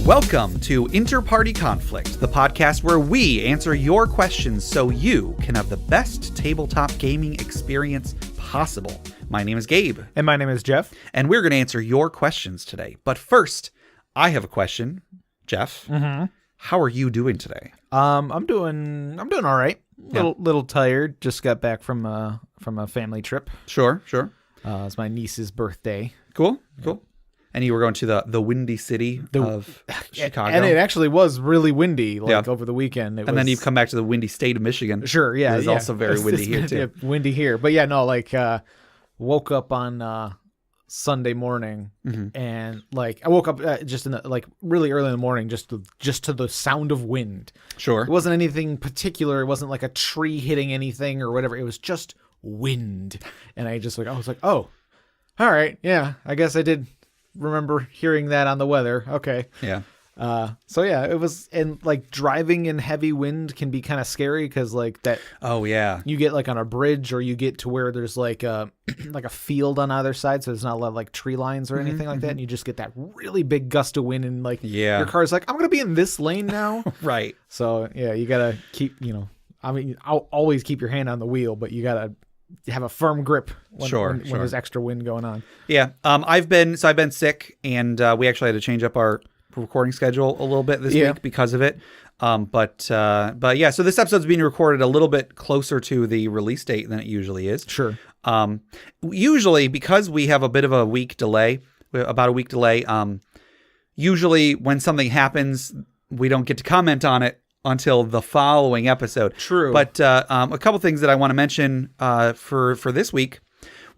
Welcome to InterPartyConflict, the podcast where we answer your questions so you can have the best tabletop gaming experience possible. My name is Gabe. And my name is Jeff. And we're going to answer your questions today. But first, I have a question. Jeff, how are you doing today? I'm doing all right. Little tired. Just got back from a family trip. Sure. It's my niece's birthday. Cool. And you were going to the windy city of Chicago. And it actually was really windy over the weekend. Then you've come back to the windy state of Michigan. Sure, yeah. It was also very windy here, too. Windy here. But woke up on Sunday morning and I woke up just in really early in the morning just to the sound of wind. Sure. It wasn't anything particular. It wasn't like a tree hitting anything or whatever. It was just wind. And I was like, oh, all right. Yeah, I guess I did remember hearing that on the weather. Okay. Yeah. It was, and driving in heavy wind can be kind of scary because that. Oh yeah. You get on a bridge or you get to where there's a field on either side, so there's not a lot of tree lines or anything like that, and you just get that really big gust of wind and your car's I'm gonna be in this lane now. Right. So yeah, you gotta keep I'll always keep your hand on the wheel, but you gotta have a firm grip when there's extra wind going on. Yeah. I've been sick, and we actually had to change up our recording schedule a little bit this week because of it. But yeah, so this episode's being recorded a little bit closer to the release date than it usually is. Sure. Usually, because we have a bit of a week delay, usually when something happens, we don't get to comment on it until the following episode. True. But a couple things that I want to mention for this week.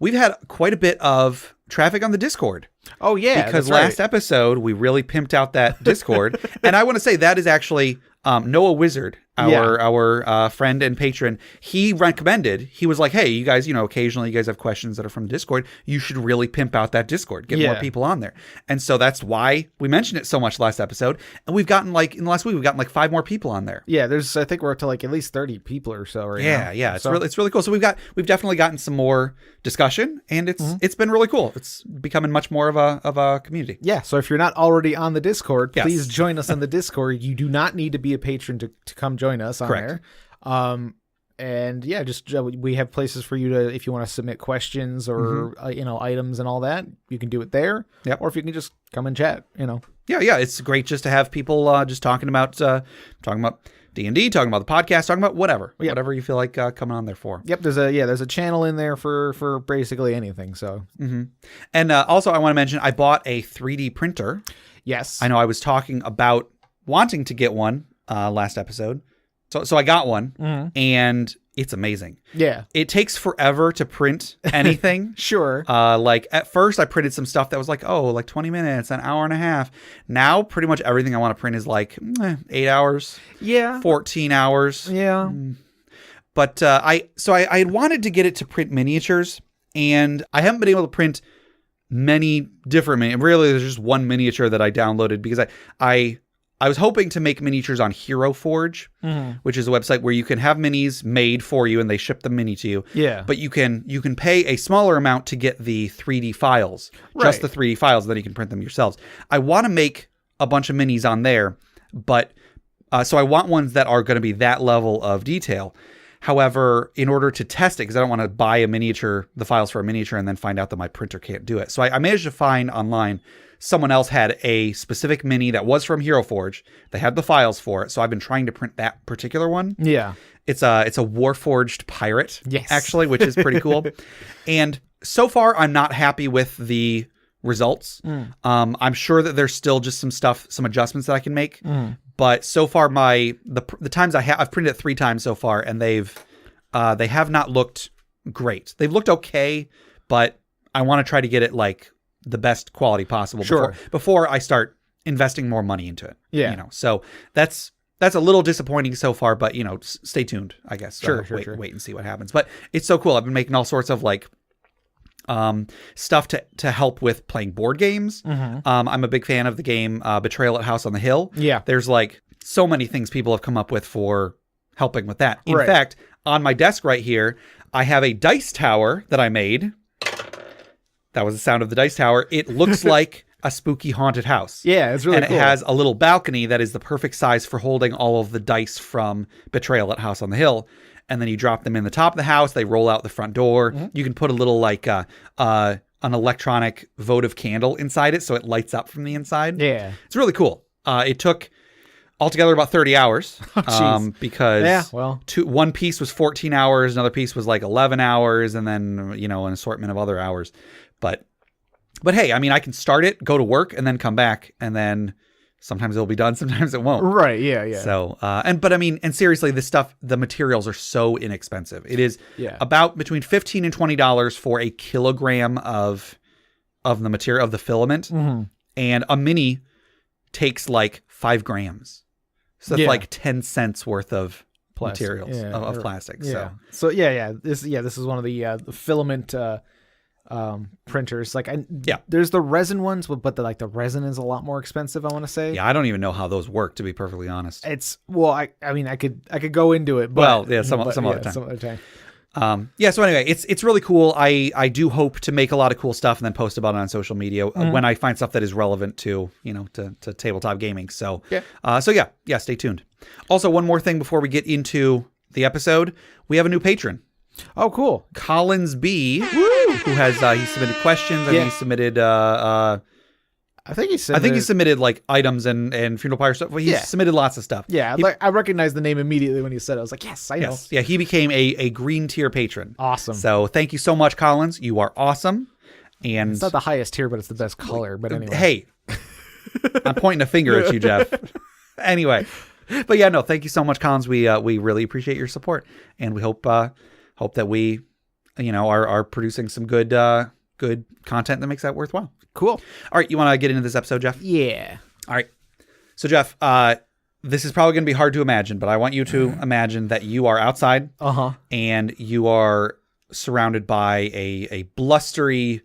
We've had quite a bit of traffic on the Discord. Oh, yeah. Because last episode, we really pimped out that Discord. And I want to say that is actually Noah Wizard, our friend and patron. He was like, hey, you guys, occasionally you guys have questions that are from Discord. You should really pimp out that Discord. Get more people on there. And so that's why we mentioned it so much last episode. And we've gotten in the last week, we've gotten 5 more people on there. Yeah, I think we're up to at least 30 people or so right now. Yeah. It's really cool. So we've definitely gotten some more discussion, and it's been really cool. It's becoming much more of a community. Yeah. So if you're not already on the Discord, please join us on the Discord. You do not need to be a patron to come join us on there. And yeah, we have places for you to, if you want to submit questions or items and all that, you can do it there. Yep. Or if you can just come and chat, Yeah, it's great just to have people just talking about D&D, talking about the podcast, talking about whatever you feel like coming on there for. Yep, there's a channel in there for basically anything. So, and also I want to mention I bought a 3D printer. Yes, I know I was talking about wanting to get one last episode. So I got one, and it's amazing. Yeah. It takes forever to print anything. Sure. At first I printed some stuff that was 20 minutes, an hour and a half. Now pretty much everything I want to print is 8 hours. Yeah. 14 hours. Yeah. But I had wanted to get it to print miniatures, and I haven't been able to print many different really there's just one miniature that I downloaded because I was hoping to make miniatures on Hero Forge, which is a website where you can have minis made for you and they ship the mini to you. Yeah. But you can pay a smaller amount to get the 3D files, just the 3D files, and then you can print them yourselves. I want to make a bunch of minis on there, but so I want ones that are going to be that level of detail. However, in order to test it, because I don't want to buy the files for a miniature and then find out that my printer can't do it. So I managed to find online someone else had a specific mini that was from Hero Forge. They had the files for it, so I've been trying to print that particular one. Yeah. It's a Warforged pirate, yes, actually, which is pretty cool. And so far, I'm not happy with the results. I'm sure that there's still just some adjustments that I can make. But so far, the times I've printed it 3 times so far, and they have not looked great. They've looked okay, but I want to try to get it the best quality possible before I start investing more money into it. Yeah. So that's a little disappointing so far, but stay tuned, I guess. Sure. Wait and see what happens. But it's so cool. I've been making all sorts of stuff to help with playing board games. I'm a big fan of the game Betrayal at House on the Hill. Yeah. There's so many things people have come up with for helping with that. In fact, on my desk right here, I have a dice tower that I made. That was the sound of the dice tower. It looks like a spooky haunted house. Yeah, it's really cool. And it has a little balcony that is the perfect size for holding all of the dice from Betrayal at House on the Hill. And then you drop them in the top of the house. They roll out the front door. Mm-hmm. You can put a little an electronic votive candle inside it so it lights up from the inside. Yeah. It's really cool. It took altogether about 30 hours because one piece was 14 hours, another piece was like 11 hours, and then, an assortment of other hours. But hey, I mean, I can start it, go to work, and then come back, and then sometimes it'll be done, sometimes it won't. Right, yeah. So, and seriously, this stuff, the materials are so inexpensive. It is about between $15 and $20 for a kilogram of the material, of the filament. Mm-hmm. And a mini takes like 5 grams. So that's like 10 cents worth of materials, of plastic. Yeah. So this is one of the filament printers. There's the resin ones, but the resin is a lot more expensive, I want to say. Yeah, I don't even know how those work, to be perfectly honest. I could go into it, but some other time. So anyway, it's really cool. I do hope to make a lot of cool stuff and then post about it on social media when I find stuff that is relevant to to tabletop gaming. So stay tuned. Also, one more thing before we get into the episode, we have a new patron. Oh, cool. Collins B, who has he submitted questions and he submitted I think he submitted like items and funeral pyre stuff. Well, he submitted lots of stuff. Yeah, I recognized the name immediately when he said it. I was like, yes, I know. Yeah, he became a green tier patron. Awesome. So thank you so much, Collins. You are awesome. And it's not the highest tier, but it's the best color. But anyway. Hey, I'm pointing a finger at you, Jeff. Anyway. But yeah, no, thank you so much, Collins. We really appreciate your support. And we hope that we, are producing some good content that makes that worthwhile. Cool. All right, you want to get into this episode, Jeff? Yeah. All right. So, Jeff, this is probably going to be hard to imagine, but I want you to imagine that you are outside and you are surrounded by a blustery,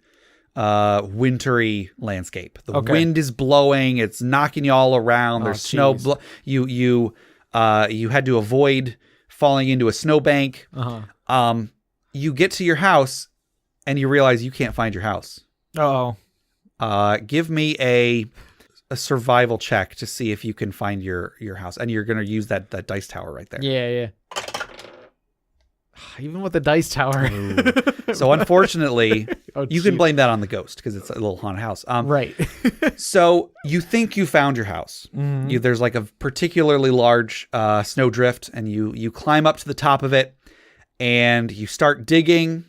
wintry landscape. The wind is blowing. It's knocking you all around. There's snow. You had to avoid falling into a snowbank. You get to your house and you realize you can't find your house. Uh-oh. Give me a survival check to see if you can find your house. And you're going to use that dice tower right there. Yeah. Even with the dice tower. So unfortunately, you can blame that on the ghost because it's a little haunted house. Right. So you think you found your house. Mm-hmm. There's like a particularly large snowdrift, and you climb up to the top of it and you start digging,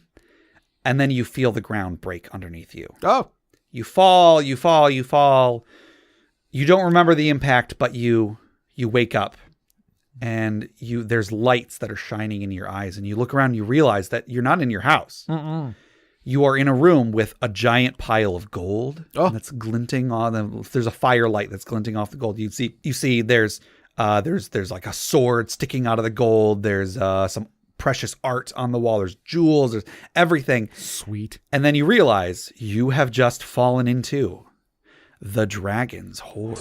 and then you feel the ground break underneath you. Oh. You fall. You don't remember the impact, but you wake up. And there's lights that are shining in your eyes, and you look around and you realize that you're not in your house. Mm-mm. You are in a room with a giant pile of gold that's glinting on them. There's a firelight that's glinting off the gold. You see there's like a sword sticking out of the gold. There's some precious art on the wall. There's jewels. There's everything. Sweet. And then you realize you have just fallen into the dragon's hoard.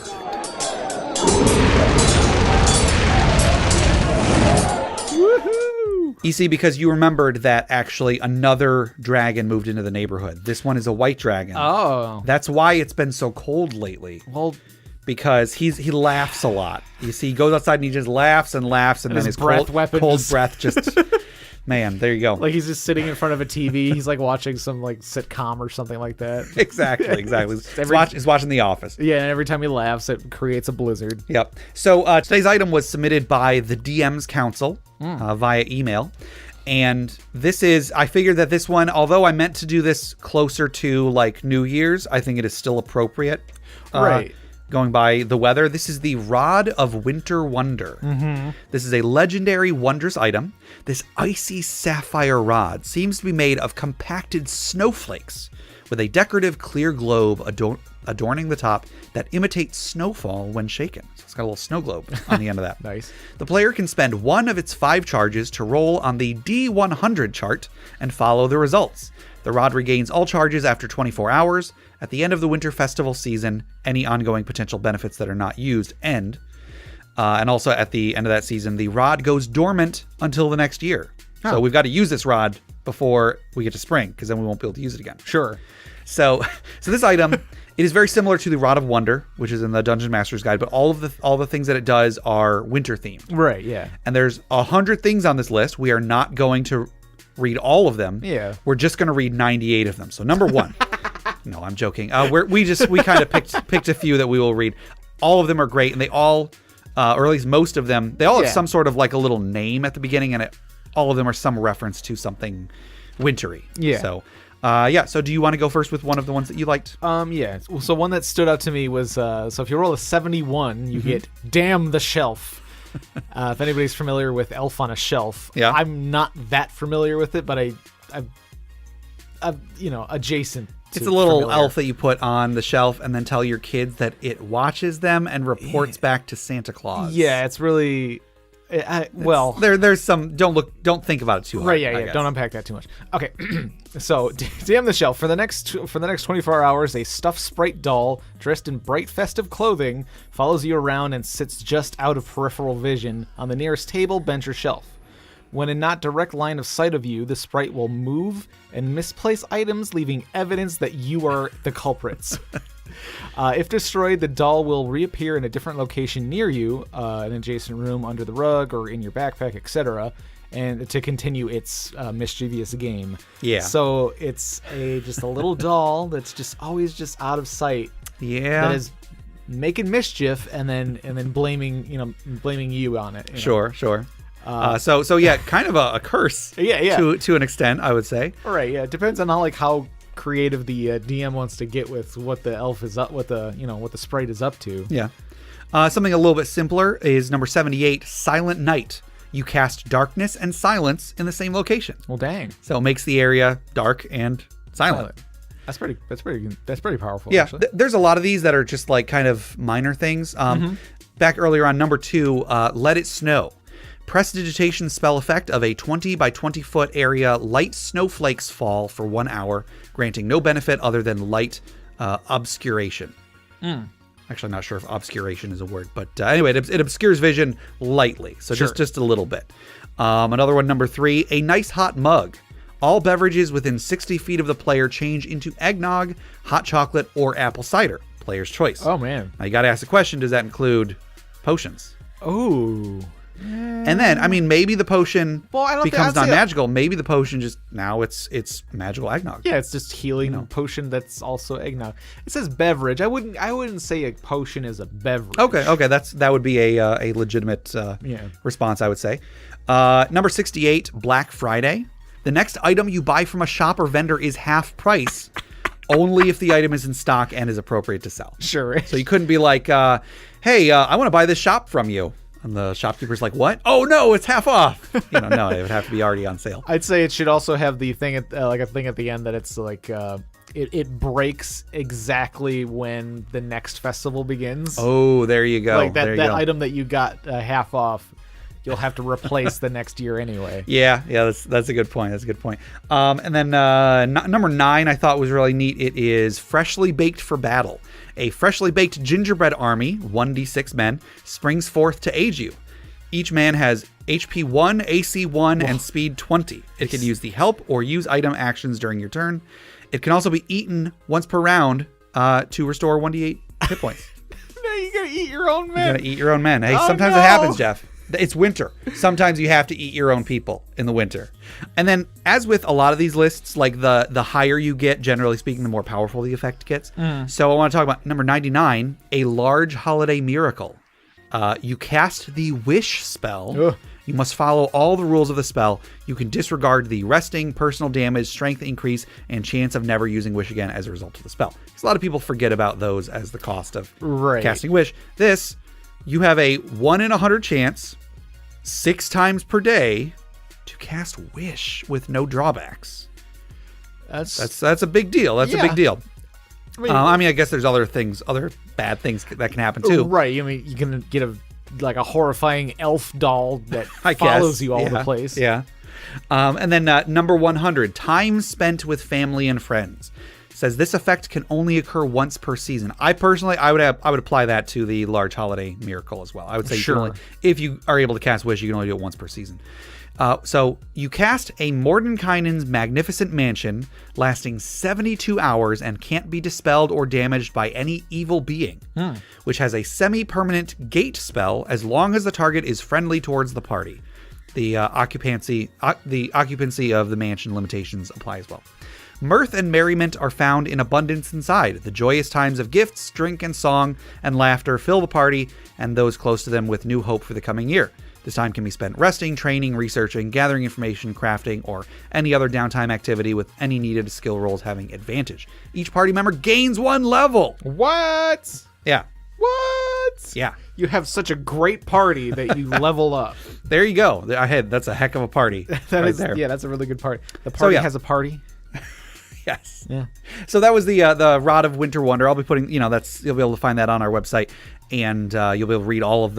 You see, because you remembered that actually another dragon moved into the neighborhood. This one is a white dragon. Oh. That's why it's been so cold lately. Well, because he laughs a lot. You see, he goes outside and he just laughs, and then his cold breath just... Man, there you go. Like he's just sitting in front of a TV. He's like watching some like sitcom or something like that. Exactly. He's watching The Office. Yeah, and every time he laughs, it creates a blizzard. Yep. So today's item was submitted by the DM's Council via email. And I figured that this one, although I meant to do this closer to like New Year's, I think it is still appropriate. Right. Going by the weather. This is the Rod of Winter Wonder. Mm-hmm. This is a legendary wondrous item. This icy sapphire rod seems to be made of compacted snowflakes with a decorative clear globe adorning the top that imitates snowfall when shaken. So it's got a little snow globe on the end of that. Nice. The player can spend one of its 5 charges to roll on the D100 chart and follow the results. The rod regains all charges after 24 hours. At the end of the winter festival season, any ongoing potential benefits that are not used end. And also at the end of that season, the rod goes dormant until the next year. Oh. So we've got to use this rod before we get to spring, because then we won't be able to use it again. Sure. So this item It is very similar to the Rod of Wonder, which is in the Dungeon Master's Guide, but all the things that it does are winter themed. Right, yeah. And there's 100 things on this list. We are not going to read all of them. Yeah. We're just going to read 98 of them. So number 1. No, I'm joking. We kind of picked a few that we will read. All of them are great, and they all, or at least most of them, they all have some sort of like a little name at the beginning, and all of them are some reference to something wintry. Yeah. So, So do you want to go first with one of the ones that you liked? Yeah. So one that stood out to me was, so if you roll a 71, you get Damn the Shelf. If anybody's familiar with Elf on a Shelf, I'm not that familiar with it, but I'm adjacent. It's a little elf that you put on the shelf and then tell your kids that it watches them and reports back to Santa Claus. Yeah, it's really there's some don't think about it too hard. Right, yeah. Don't unpack that too much. Okay. So, Damn the Shelf. For the next 24 hours, a stuffed sprite doll dressed in bright festive clothing follows you around and sits just out of peripheral vision on the nearest table, bench, or shelf. When in not direct line of sight of you, the sprite will move and misplace items, leaving evidence that you are the culprits. If destroyed, the doll will reappear in a different location near you, an adjacent room, under the rug, or in your backpack, etc., and to continue its mischievous game. Yeah. So it's just a little doll that's just always just out of sight. Yeah. That is making mischief and then blaming you on it. Sure. So yeah, kind of a curse. Yeah. To an extent, I would say. All right. Yeah. It depends on how creative the DM wants to get with what the elf is up, what the sprite is up to. Yeah. Something a little bit simpler is number 78, Silent Night. You cast darkness and silence in the same location. Well, dang. So it makes the area dark and silent. That's pretty powerful. Yeah. There's a lot of these that are just like kind of minor things. Back earlier on number 2, Let It Snow. Prestidigitation spell effect of a 20 by 20 foot area. Light snowflakes fall for 1 hour, granting no benefit other than light obscuration. Actually, I'm not sure if obscuration is a word, but anyway, it obscures vision lightly, so just a little bit. Another one, number 3, a nice hot mug. All beverages within 60 feet of the player change into eggnog, hot chocolate, or apple cider. Player's choice. Oh, man. Now, you got to ask the question, does that include potions? Oh. And then, I mean, maybe the potion becomes non-magical. Maybe the potion just, now it's magical eggnog. Yeah, it's just healing potion that's also eggnog. It says beverage. I wouldn't say a potion is a beverage. Okay, that would be a legitimate response, I would say. Number 68, Black Friday. The next item you buy from a shop or vendor is half price, only if the item is in stock and is appropriate to sell. Sure. So you couldn't be like, hey, I want to buy this shop from you. And the shopkeeper's like, what? Oh, no, it's half off. No, it would have to be already on sale. I'd say it should also have the thing at a thing at the end that it's like it breaks exactly when the next festival begins. Oh, there you go. Like that item that you got half off, you'll have to replace the next year anyway. Yeah, that's a good point. And then number 9 I thought was really neat. It is Freshly Baked for Battle. A freshly baked gingerbread army, 1d6 men, springs forth to aid you. Each man has HP 1, AC 1, and speed 20. It can use the help or use item actions during your turn. It can also be eaten once per round to restore 1d8 hit points. No, you gotta eat your own men. You gotta eat your own men. Hey, sometimes it happens, Jeff. It's winter. Sometimes you have to eat your own people in the winter. And then, as with a lot of these lists, like the higher you get, generally speaking, the more powerful the effect gets. So I want to talk about number 99, a large holiday miracle. You cast the wish spell. Ugh. You must follow all the rules of the spell. You can disregard the resting, personal damage, strength increase, and chance of never using wish again as a result of the spell. Because a lot of people forget about those as the cost of casting wish. This, you have a 1 in 100 chance, 6 times per day, to cast wish with no drawbacks. That's a big deal. That's a big deal. I mean, I guess there's other bad things that can happen too. Right. I mean, you can get a horrifying elf doll that follows you all over the place. Yeah. And then number 100, time spent with family and friends. Says this effect can only occur once per season. I would apply that to the large holiday miracle as well. I would say if you are able to cast wish, you can only do it once per season. So you cast a Mordenkainen's magnificent mansion lasting 72 hours and can't be dispelled or damaged by any evil being, which has a semi-permanent gate spell as long as the target is friendly towards the party. The occupancy of the mansion limitations apply as well. Mirth and merriment are found in abundance inside. The joyous times of gifts, drink, and song and laughter fill the party and those close to them with new hope for the coming year. This time can be spent resting, training, researching, gathering information, crafting, or any other downtime activity with any needed skill rolls having advantage. Each party member gains 1 level. What? Yeah. What? Yeah. You have such a great party that you level up. There you go. That's a heck of a party. There. Yeah, that's a really good party. The party has a party. Yes. Yeah. So that was the Rod of Winter Wonder. I'll be putting, you'll be able to find that on our website, and you'll be able to read all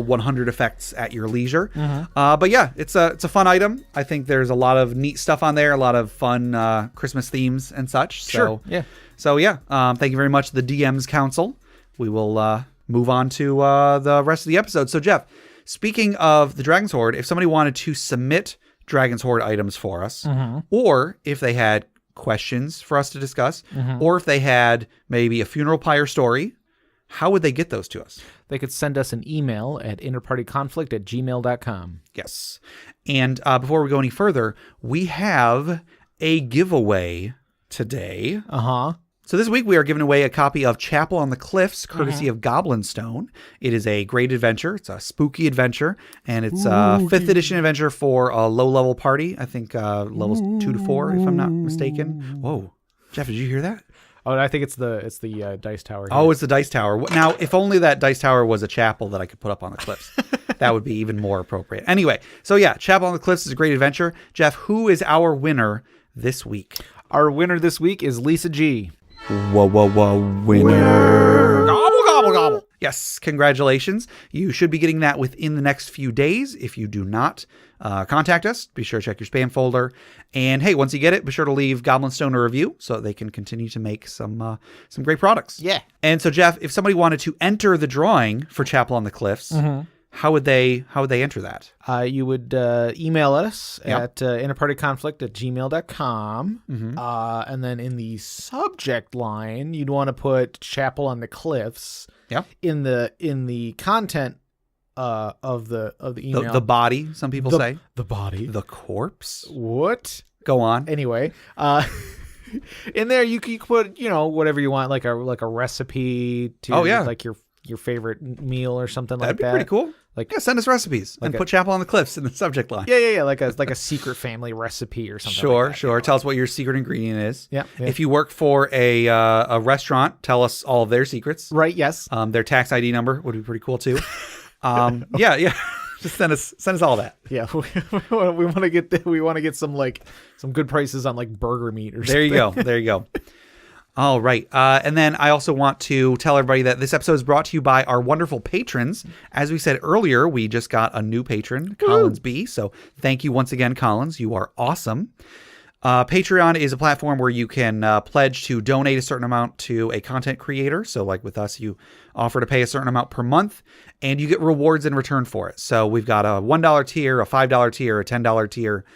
100 effects at your leisure. But yeah, it's a fun item. I think there's a lot of neat stuff on there, a lot of fun Christmas themes and such. Sure. Yeah. So yeah, thank you very much, the DM's Council. We will move on to the rest of the episode. So Jeff, speaking of the Dragon's Hoard, if somebody wanted to submit Dragon's Hoard items for us, or if they had questions for us to discuss, or if they had maybe a funeral pyre story, how would they get those to us? They could send us an email at InterPartyConflict@gmail.com. Yes. And before we go any further, we have a giveaway today. So this week we are giving away a copy of Chapel on the Cliffs, courtesy of Goblin Stone. It is a great adventure. It's a spooky adventure, and it's a 5th edition adventure for a low-level party. I think levels 2 to 4, if I'm not mistaken. Whoa. Jeff, did you hear that? Oh, I think it's the dice tower here. Oh, it's the dice tower. Now, if only that dice tower was a chapel that I could put up on the cliffs. That would be even more appropriate. Anyway, so yeah, Chapel on the Cliffs is a great adventure. Jeff, who is our winner this week? Our winner this week is Lisa G. Whoa, winner. Gobble, gobble, gobble. Yes, congratulations. You should be getting that within the next few days. If you do not, contact us. Be sure to check your spam folder. And hey, once you get it, be sure to leave Goblin Stone a review so that they can continue to make some great products. Yeah. And so, Jeff, if somebody wanted to enter the drawing for Chapel on the Cliffs, how would they enter that? You would email us at interpartyconflict@gmail.com. And then in the subject line, you'd want to put Chapel on the Cliffs. Yeah. In the content of the email. The body, some people say. The body. The corpse. What? Go on. Anyway, in there you can put, whatever you want, like a recipe to like your favorite meal or something like that. That'd be pretty cool. Send us recipes and put Chapel on the Cliffs in the subject line. Yeah, like a secret family recipe or something. Sure. Tell us what your secret ingredient is. Yeah. If you work for a restaurant, tell us all of their secrets. Right. Yes. Their tax ID number would be pretty cool too. Yeah. Just send us all that. Yeah, we want to get some good prices on burger meat or something. There you go. All right. And then I also want to tell everybody that this episode is brought to you by our wonderful patrons. As we said earlier, we just got a new patron, Collins B. So thank you once again, Collins. You are awesome. Patreon is a platform where you can pledge to donate a certain amount to a content creator. So like with us, you offer to pay a certain amount per month and you get rewards in return for it. So we've got a $1 tier, a $5 tier, a $10 tier.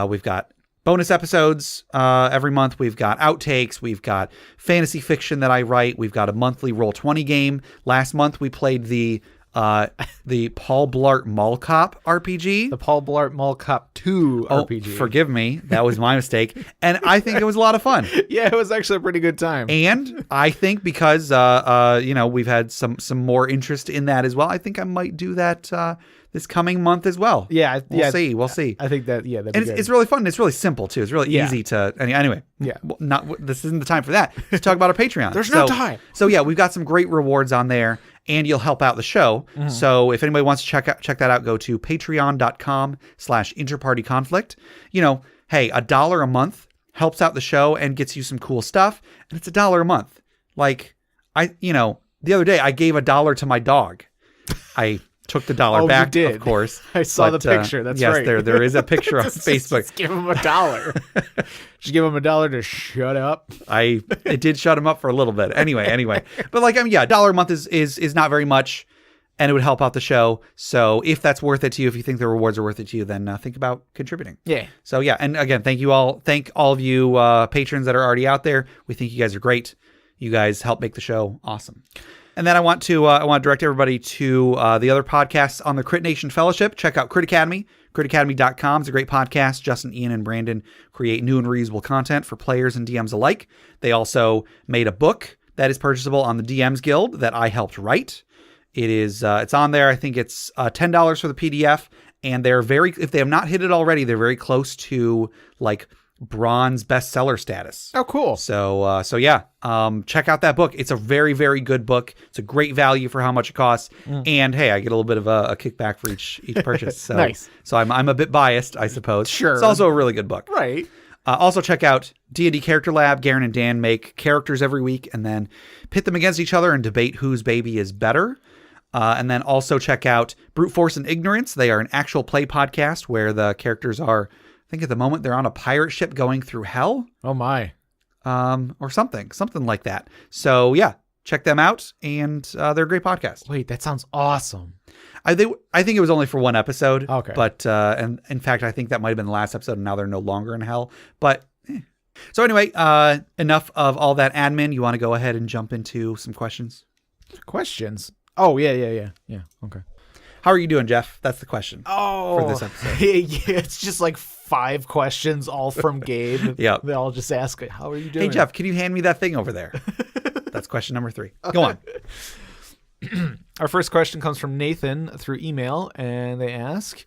We've got bonus episodes every month. We've got outtakes. We've got fantasy fiction that I write. We've got a monthly Roll20 game. Last month we played the Paul Blart Mall Cop RPG. The Paul Blart Mall Cop 2 RPG. Forgive me. That was my mistake. And I think it was a lot of fun. Yeah, it was actually a pretty good time. And I think because we've had some more interest in that as well, I think I might do that this coming month as well. Yeah. We'll see. I think that, yeah. And it's really fun. It's really simple too. It's really easy to, anyway. Yeah. This isn't the time for that. Let's talk about our Patreon. There's no time. So yeah, we've got some great rewards on there and you'll help out the show. So if anybody wants to check that out, go to patreon.com/interpartyconflict. Hey, $1 a month helps out the show and gets you some cool stuff. And it's $1 a month. The other day I gave $1 to my dog. I took the $1 back, you did. Of course. I saw the picture. That's right. Yes, there is a picture on Facebook. Just give him $1. Just give him $1 to shut up. It did shut him up for a little bit. Anyway. But $1 a month is not very much. and it would help out the show. So if that's worth it to you, if you think the rewards are worth it to you, then think about contributing. Yeah. So yeah, and again, thank all of you patrons that are already out there. We think you guys are great. You guys help make the show awesome. And then I want to direct everybody to the other podcasts on the Crit Nation Fellowship. Check out Crit Academy. CritAcademy.com is a great podcast. Justin, Ian, and Brandon create new and reusable content for players and DMs alike. They also made a book that is purchasable on the DMs Guild that I helped write. It's on there. I think it's $10 for the PDF, and if they have not hit it already, they're very close to like bronze bestseller status. Oh, cool. So yeah, check out that book. It's a very, very good book. It's a great value for how much it costs. And hey, I get a little bit of a kickback for each purchase. So, nice. So I'm a bit biased, I suppose. Sure. It's also a really good book. Right. Also check out D&D Character Lab. Garen and Dan make characters every week and then pit them against each other and debate whose baby is better. And then also check out Brute Force and Ignorance. They are an actual play podcast where the characters are, I think at the moment they're on a pirate ship going through hell. Oh my. Or something like that. So yeah, check them out, and they're a great podcast. Wait, that sounds awesome. I think it was only for one episode. Okay. But and in fact, I think that might have been the last episode, and now they're no longer in hell. But so anyway, enough of all that admin. You want to go ahead and jump into some questions? Questions? Oh yeah. Okay. How are you doing, Jeff? That's the question. For this episode. Yeah, it's just like 5 questions, all from Gabe. Yeah. They all just ask, "How are you doing?" Hey, Jeff, can you hand me that thing over there? That's question number 3. Go on. Our first question comes from Nathan through email, and they ask,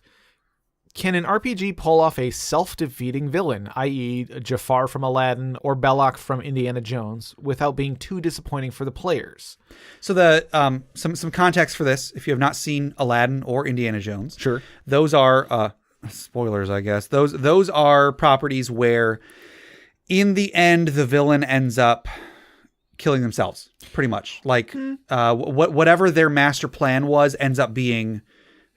can an RPG pull off a self-defeating villain, i.e. Jafar from Aladdin or Belloq from Indiana Jones, without being too disappointing for the players? So the some context for this, if you have not seen Aladdin or Indiana Jones, sure, those are spoilers, I guess. Those are properties where in the end the villain ends up killing themselves, pretty much. Like whatever their master plan was ends up being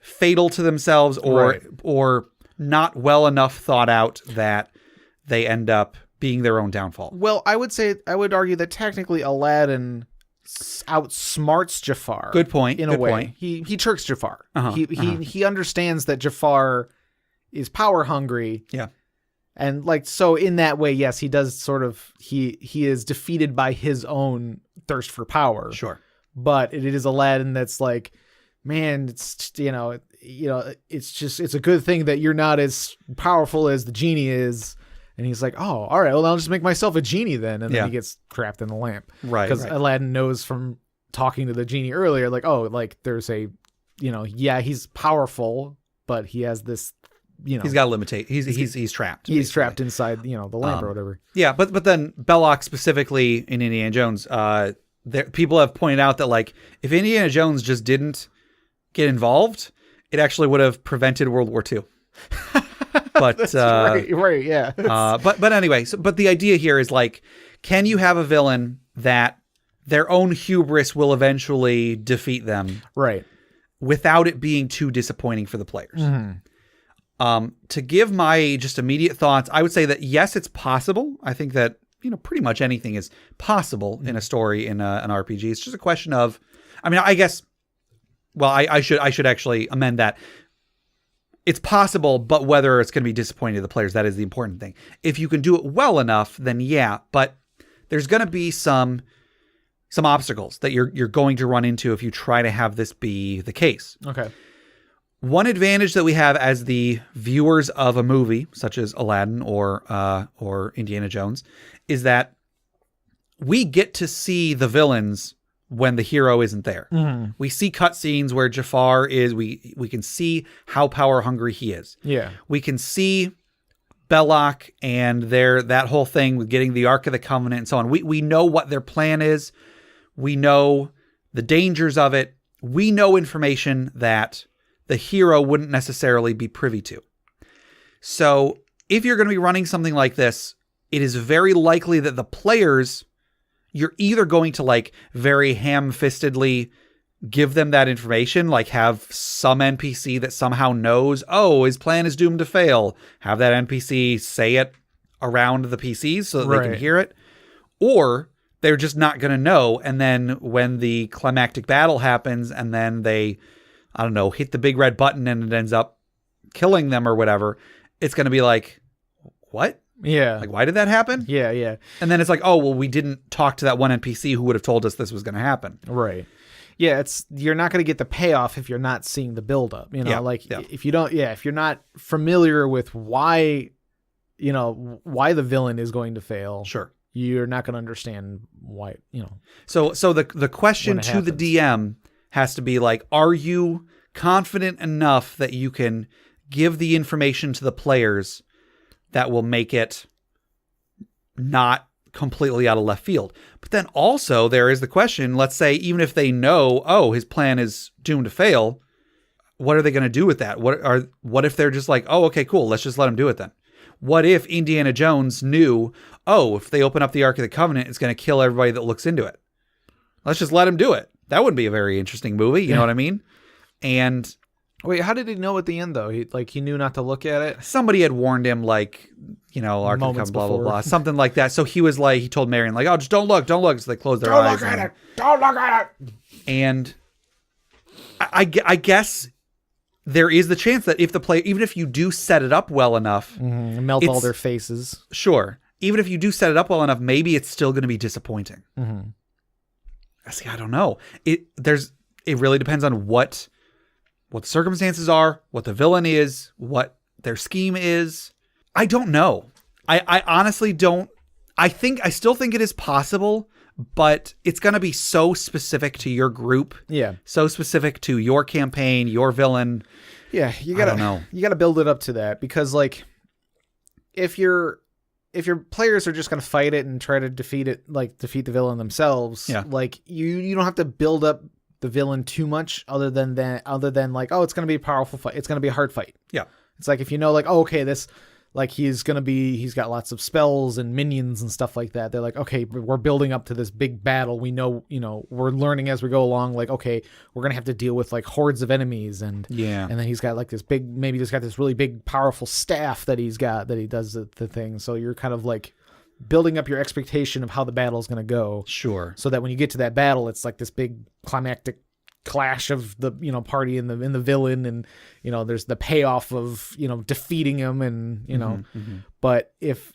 fatal to themselves, or not well enough thought out that they end up being their own downfall. Well, I would argue that technically Aladdin outsmarts Jafar. Good point. In a way, point. he tricks Jafar. He understands that Jafar is power hungry. Yeah. And like, so in that way, yes, he does sort of, he is defeated by his own thirst for power. Sure. But it is Aladdin that's like, man, it's, it's a good thing that you're not as powerful as the genie is. And he's like, oh, all right, well, I'll just make myself a genie then. And then he gets trapped in the lamp. Right. Because Aladdin knows from talking to the genie earlier, like, oh, like there's a, he's powerful, but he has this, he's got to limitate. He's trapped. He's basically trapped inside, the lamp or whatever. Yeah. But then Belloq specifically in Indiana Jones, people have pointed out that like, if Indiana Jones just didn't get involved, it actually would have prevented World War II. But that's right, yeah. But anyway, but the idea here is like, can you have a villain that their own hubris will eventually defeat them, right, without it being too disappointing for the players? Mm-hmm. To give my just immediate thoughts, I would say that yes, it's possible. I think that pretty much anything is possible in a story in an RPG. It's just a question of, I guess. Well, I should actually amend that. It's possible, but whether it's going to be disappointing to the players, that is the important thing. If you can do it well enough, then yeah, but there's going to be some obstacles that you're going to run into if you try to have this be the case. Okay. One advantage that we have as the viewers of a movie, such as Aladdin or Indiana Jones, is that we get to see the villains when the hero isn't there. Mm-hmm. We see cutscenes where Jafar is, we can see how power hungry he is. Yeah. We can see Belloq and that whole thing with getting the Ark of the Covenant and so on. We know what their plan is. We know the dangers of it. We know information that the hero wouldn't necessarily be privy to. So if you're going to be running something like this, it is very likely that the players, you're either going to like very ham-fistedly give them that information, like have some NPC that somehow knows, oh, his plan is doomed to fail. Have that NPC say it around the PCs so that they can hear it. Or they're just not going to know. And then when the climactic battle happens and then they, I don't know, hit the big red button and it ends up killing them or whatever, it's going to be like, what? Yeah. Like, why did that happen? Yeah, yeah. And then it's like, oh, well, we didn't talk to that one NPC who would have told us this was going to happen. Right. Yeah, you're not going to get the payoff if you're not seeing the buildup. You know, if you don't, if you're not familiar with why the villain is going to fail. Sure. You're not going to understand why, So the question to the DM has to be like, are you confident enough that you can give the information to the players that will make it not completely out of left field? But then also there is the question, let's say, even if they know, oh, his plan is doomed to fail, what are they going to do with that? What if they're just like, oh, okay, cool, let's just let him do it then? What if Indiana Jones knew, oh, if they open up the Ark of the Covenant, it's going to kill everybody that looks into it? Let's just let him do it. That would be a very interesting movie. You know what I mean? And wait, how did he know at the end though? He knew not to look at it. Somebody had warned him, like, Ark of the Covenant, blah blah blah, something like that. So he was like, he told Marion, like, oh, just don't look. So they closed their eyes. Don't look at it. And I guess there is the chance that if the player, even if you do set it up well enough, melt all their faces. Sure. Even if you do set it up well enough, maybe it's still going to be disappointing. Mm-hmm. See, I don't know. It really depends on what the circumstances are, what the villain is, what their scheme is. I don't know. I honestly don't. I still think it is possible, but it's going to be so specific to your group. Yeah. So specific to your campaign, your villain. Yeah, you gotta build it up to that, because like if your players are just gonna fight it and try to defeat the villain themselves, like you don't have to build up the villain too much other than like, oh, it's gonna be a powerful fight, it's gonna be a hard fight. Yeah. It's like, if you know, like, oh, okay, this, like, he's got lots of spells and minions and stuff like that. They're like, okay, we're building up to this big battle. We know, we're learning as we go along, like, okay, we're going to have to deal with like hordes of enemies. And then he's got like this big, maybe he's got this really big, powerful staff that he does the thing. So you're kind of like building up your expectation of how the battle is going to go. Sure. So that when you get to that battle, it's like this big climactic clash of the party and the villain, and there's the payoff of defeating him, and but if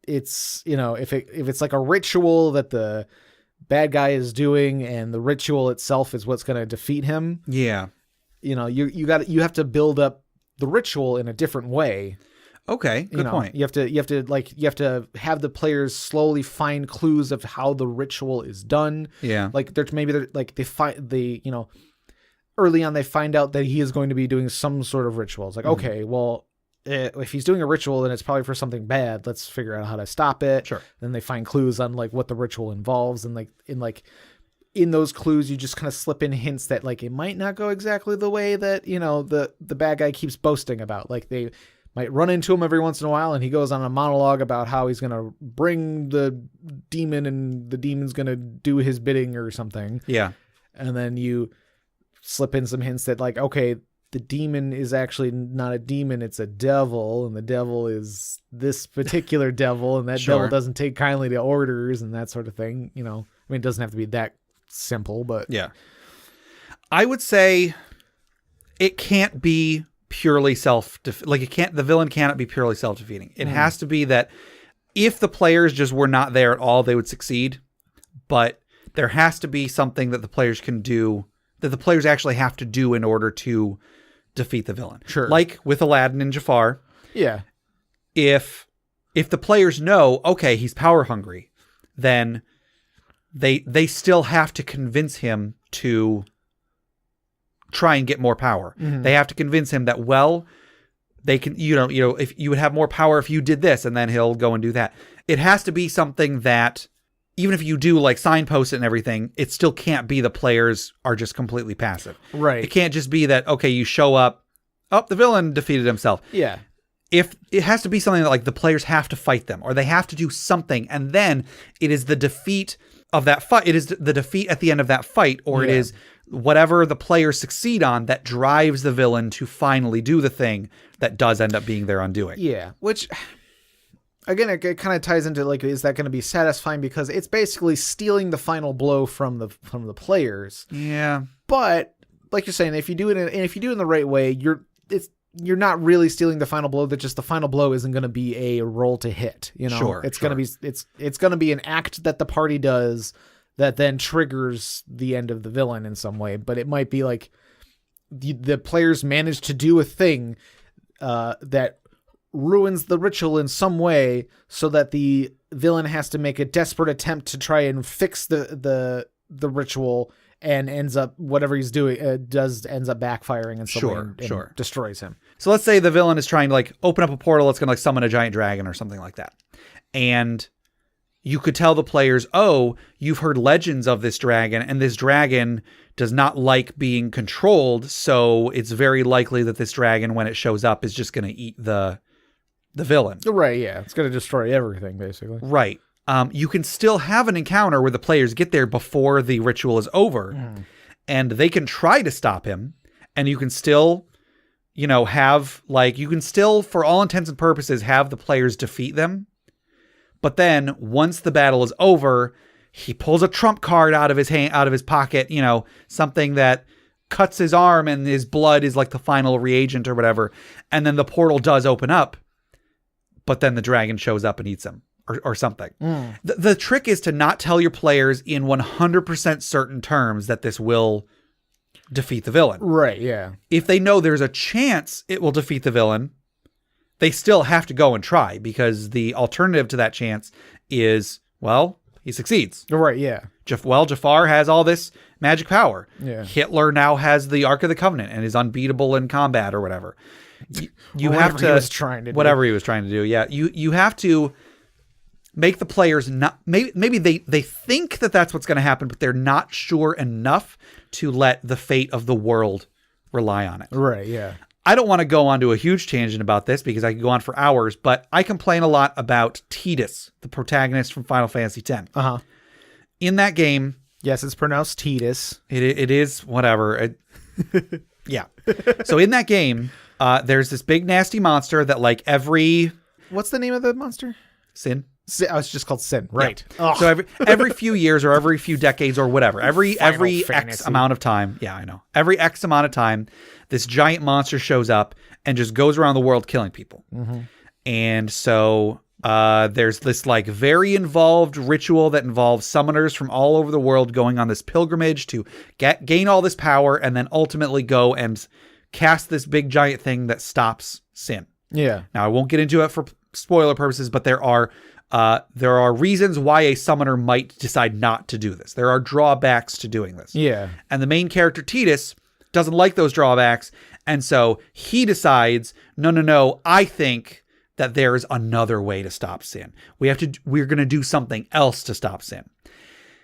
it's if it's like a ritual that the bad guy is doing, and the ritual itself is what's going to defeat him, you have to build up the ritual in a different way. Okay, good point. You have to have the players slowly find clues of how the ritual is done. Yeah. Like early on they find out that he is going to be doing some sort of ritual. It's like, okay, well, if he's doing a ritual, then it's probably for something bad. Let's figure out how to stop it. Sure. Then they find clues on like what the ritual involves, and in those clues, you just kind of slip in hints that like it might not go exactly the way that the bad guy keeps boasting about. Like they might run into him every once in a while, and he goes on a monologue about how he's going to bring the demon, and the demon's going to do his bidding or something. Yeah. And then you slip in some hints that like, okay, the demon is actually not a demon, it's a devil, and the devil is this particular devil, and that devil doesn't take kindly to orders and that sort of thing. I mean, it doesn't have to be that simple, but yeah. I would say it can't be purely the villain cannot be purely self-defeating. It has to be that if the players just were not there at all, they would succeed, but there has to be something that the players can do, that the players actually have to do in order to defeat the villain. Sure. Like with Aladdin and Jafar. Yeah. If the players know, okay, he's power hungry, then they still have to convince him to try and get more power. Mm-hmm. They have to convince him that, well, they can, if you would have more power if you did this, and then he'll go and do that. It has to be something that, even if you do like signpost it and everything, it still can't be the players are just completely passive. Right. It can't just be that, okay, you show up, the villain defeated himself. Yeah. If it has to be something that like the players have to fight them, or they have to do something, and then it is the defeat of that fight. It is the defeat at the end of that fight, or it is whatever the players succeed on that drives the villain to finally do the thing that does end up being their undoing. Yeah. Which Again, it kind of ties into like, is that going to be satisfying? Because it's basically stealing the final blow from the players. Yeah. But like you're saying, if you do it in the right way, you're not really stealing the final blow. That just the final blow isn't going to be a roll to hit. Sure, it's going to be it's going to be an act that the party does that then triggers the end of the villain in some way. But it might be like the players manage to do a thing that ruins the ritual in some way, so that the villain has to make a desperate attempt to try and fix the ritual, and ends up whatever he's doing ends up backfiring in some way and destroys him. So let's say the villain is trying to like open up a portal that's going to like summon a giant dragon or something like that, and you could tell the players, oh, you've heard legends of this dragon, and this dragon does not like being controlled, so it's very likely that this dragon, when it shows up, is just going to eat the villain. Right, yeah. It's going to destroy everything, basically. Right. You can still have an encounter where the players get there before the ritual is over, and they can try to stop him, and you can still, have, like, you can still, for all intents and purposes, have the players defeat them. But then, once the battle is over, he pulls a trump card out of his pocket, something that cuts his arm, and his blood is like the final reagent or whatever, and then the portal does open up. But then the dragon shows up and eats him or something. The trick is to not tell your players in 100% certain terms that this will defeat the villain. Right, yeah. If they know there's a chance it will defeat the villain, they still have to go and try, because the alternative to that chance is, well, he succeeds. Right, yeah. Jafar has all this magic power. Yeah. Hitler now has the Ark of the Covenant and is unbeatable in combat or whatever. You have to, he was trying to whatever he was trying to do. Yeah. You have to make the players not, maybe they think that that's what's going to happen, but they're not sure enough to let the fate of the world rely on it. Right. Yeah. I don't want to go on to a huge tangent about this because I could go on for hours, but I complain a lot about Tidus, the protagonist from Final Fantasy X. In that game. Yes, it's pronounced Tidus. It is whatever. Yeah. So in that game, there's this big nasty monster that like every... What's the name of the monster? Sin. Oh, it's just called Sin. Right. Yeah. So every few years or every few decades or whatever, every X amount of time. Yeah, I know. Every X amount of time, this giant monster shows up and just goes around the world killing people. And so there's this like very involved ritual that involves summoners from all over the world going on this pilgrimage to gain all this power and then ultimately go and cast this big giant thing that stops Sin. Yeah. Now I won't get into it for spoiler purposes, but there are reasons why a summoner might decide not to do this. There are drawbacks to doing this. Yeah. And the main character, Tidus, doesn't like those drawbacks. And so he decides, no, I think that there is another way to stop Sin. We're going to do something else to stop Sin.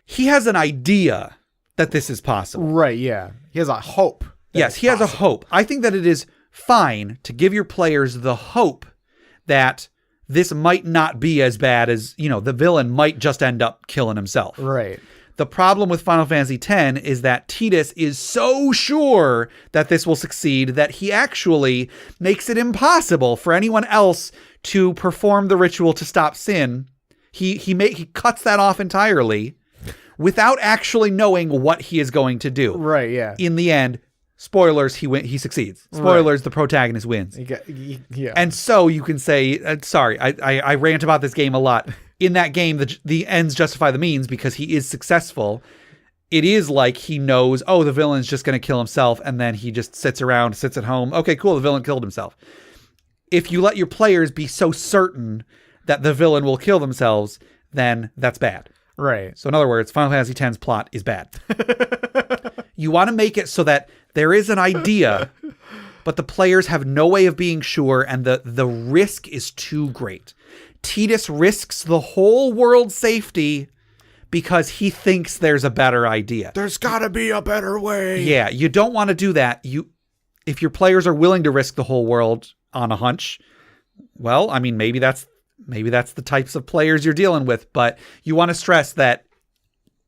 He has an idea that this is possible. Right, yeah. He has a hope. Yes, he has a hope. I think that it is fine to give your players the hope that this might not be as bad as, the villain might just end up killing himself. Right. The problem with Final Fantasy X is that Tidus is so sure that this will succeed that he actually makes it impossible for anyone else to perform the ritual to stop Sin. He cuts that off entirely without actually knowing what he is going to do. Right, yeah. In the end, spoilers, he succeeds. Spoilers, right. The protagonist wins. Yeah. And so you can say, sorry, I rant about this game a lot. In that game, the ends justify the means because he is successful. It is like he knows, the villain's just going to kill himself, and then he just sits at home. Okay, cool, the villain killed himself. If you let your players be so certain that the villain will kill themselves, then that's bad. Right. So in other words, Final Fantasy X's plot is bad. You want to make it so that there is an idea, but the players have no way of being sure, and the risk is too great. Tidus risks the whole world's safety because he thinks there's a better idea. There's got to be a better way. Yeah, you don't want to do that. If your players are willing to risk the whole world on a hunch, well, I mean, maybe that's the types of players you're dealing with, but you want to stress that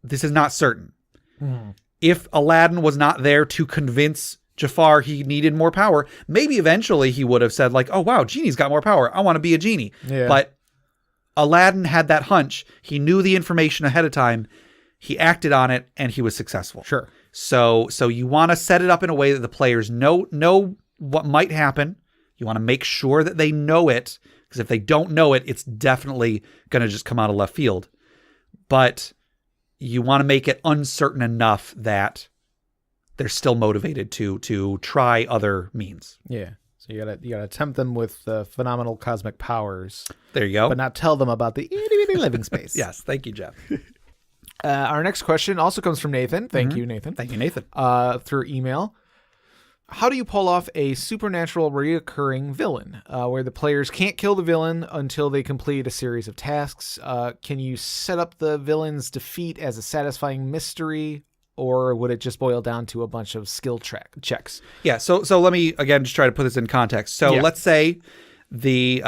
this is not certain. If Aladdin was not there to convince Jafar he needed more power, maybe eventually he would have said like, oh wow, Genie's got more power. I want to be a genie. Yeah. But Aladdin had that hunch. He knew the information ahead of time. He acted on it, and he was successful. Sure. So you want to set it up in a way that the players know what might happen. You want to make sure that they know it, because if they don't know it, it's definitely going to just come out of left field. But you want to make it uncertain enough that they're still motivated to try other means. Yeah. So you gotta tempt them with phenomenal cosmic powers. There you go. But not tell them about the itty-bitty living space. Yes. Thank you, Jeff. Our next question also comes from Nathan. Thank you, Nathan. Thank you, Nathan. Through email. How do you pull off a supernatural reoccurring villain where the players can't kill the villain until they complete a series of tasks? Can you set up the villain's defeat as a satisfying mystery, or would it just boil down to a bunch of skill checks? Yeah. So let me again just try to put this in context. So let's say the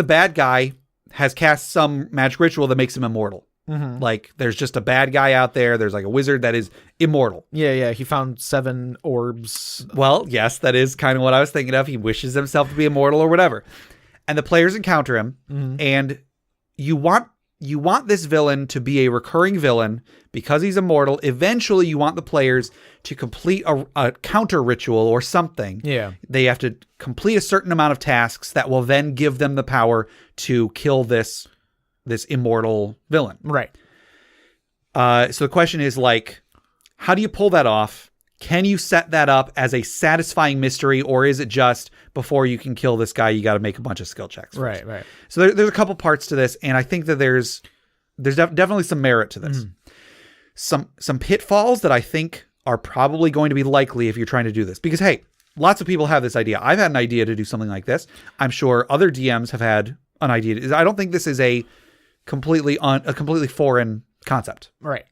bad guy has cast some magic ritual that makes him immortal. Mm-hmm. Like there's just a bad guy out there. There's like a wizard that is immortal. Yeah. He found 7 orbs. Well, yes, that is kind of what I was thinking of. He wishes himself to be immortal or whatever. And the players encounter him, and you want this villain to be a recurring villain because he's immortal. Eventually, you want the players to complete a counter ritual or something. Yeah. They have to complete a certain amount of tasks that will then give them the power to kill this immortal villain. Right. So the question is, like, how do you pull that off? Can you set that up as a satisfying mystery, or is it just before you can kill this guy, you got to make a bunch of skill checks first? Right. So there's a couple parts to this, and I think that there's definitely some merit to this. Some pitfalls that I think are probably going to be likely if you're trying to do this. Because, hey, lots of people have this idea. I've had an idea to do something like this. I'm sure other DMs have had an idea. I don't think this is a completely foreign concept. Right.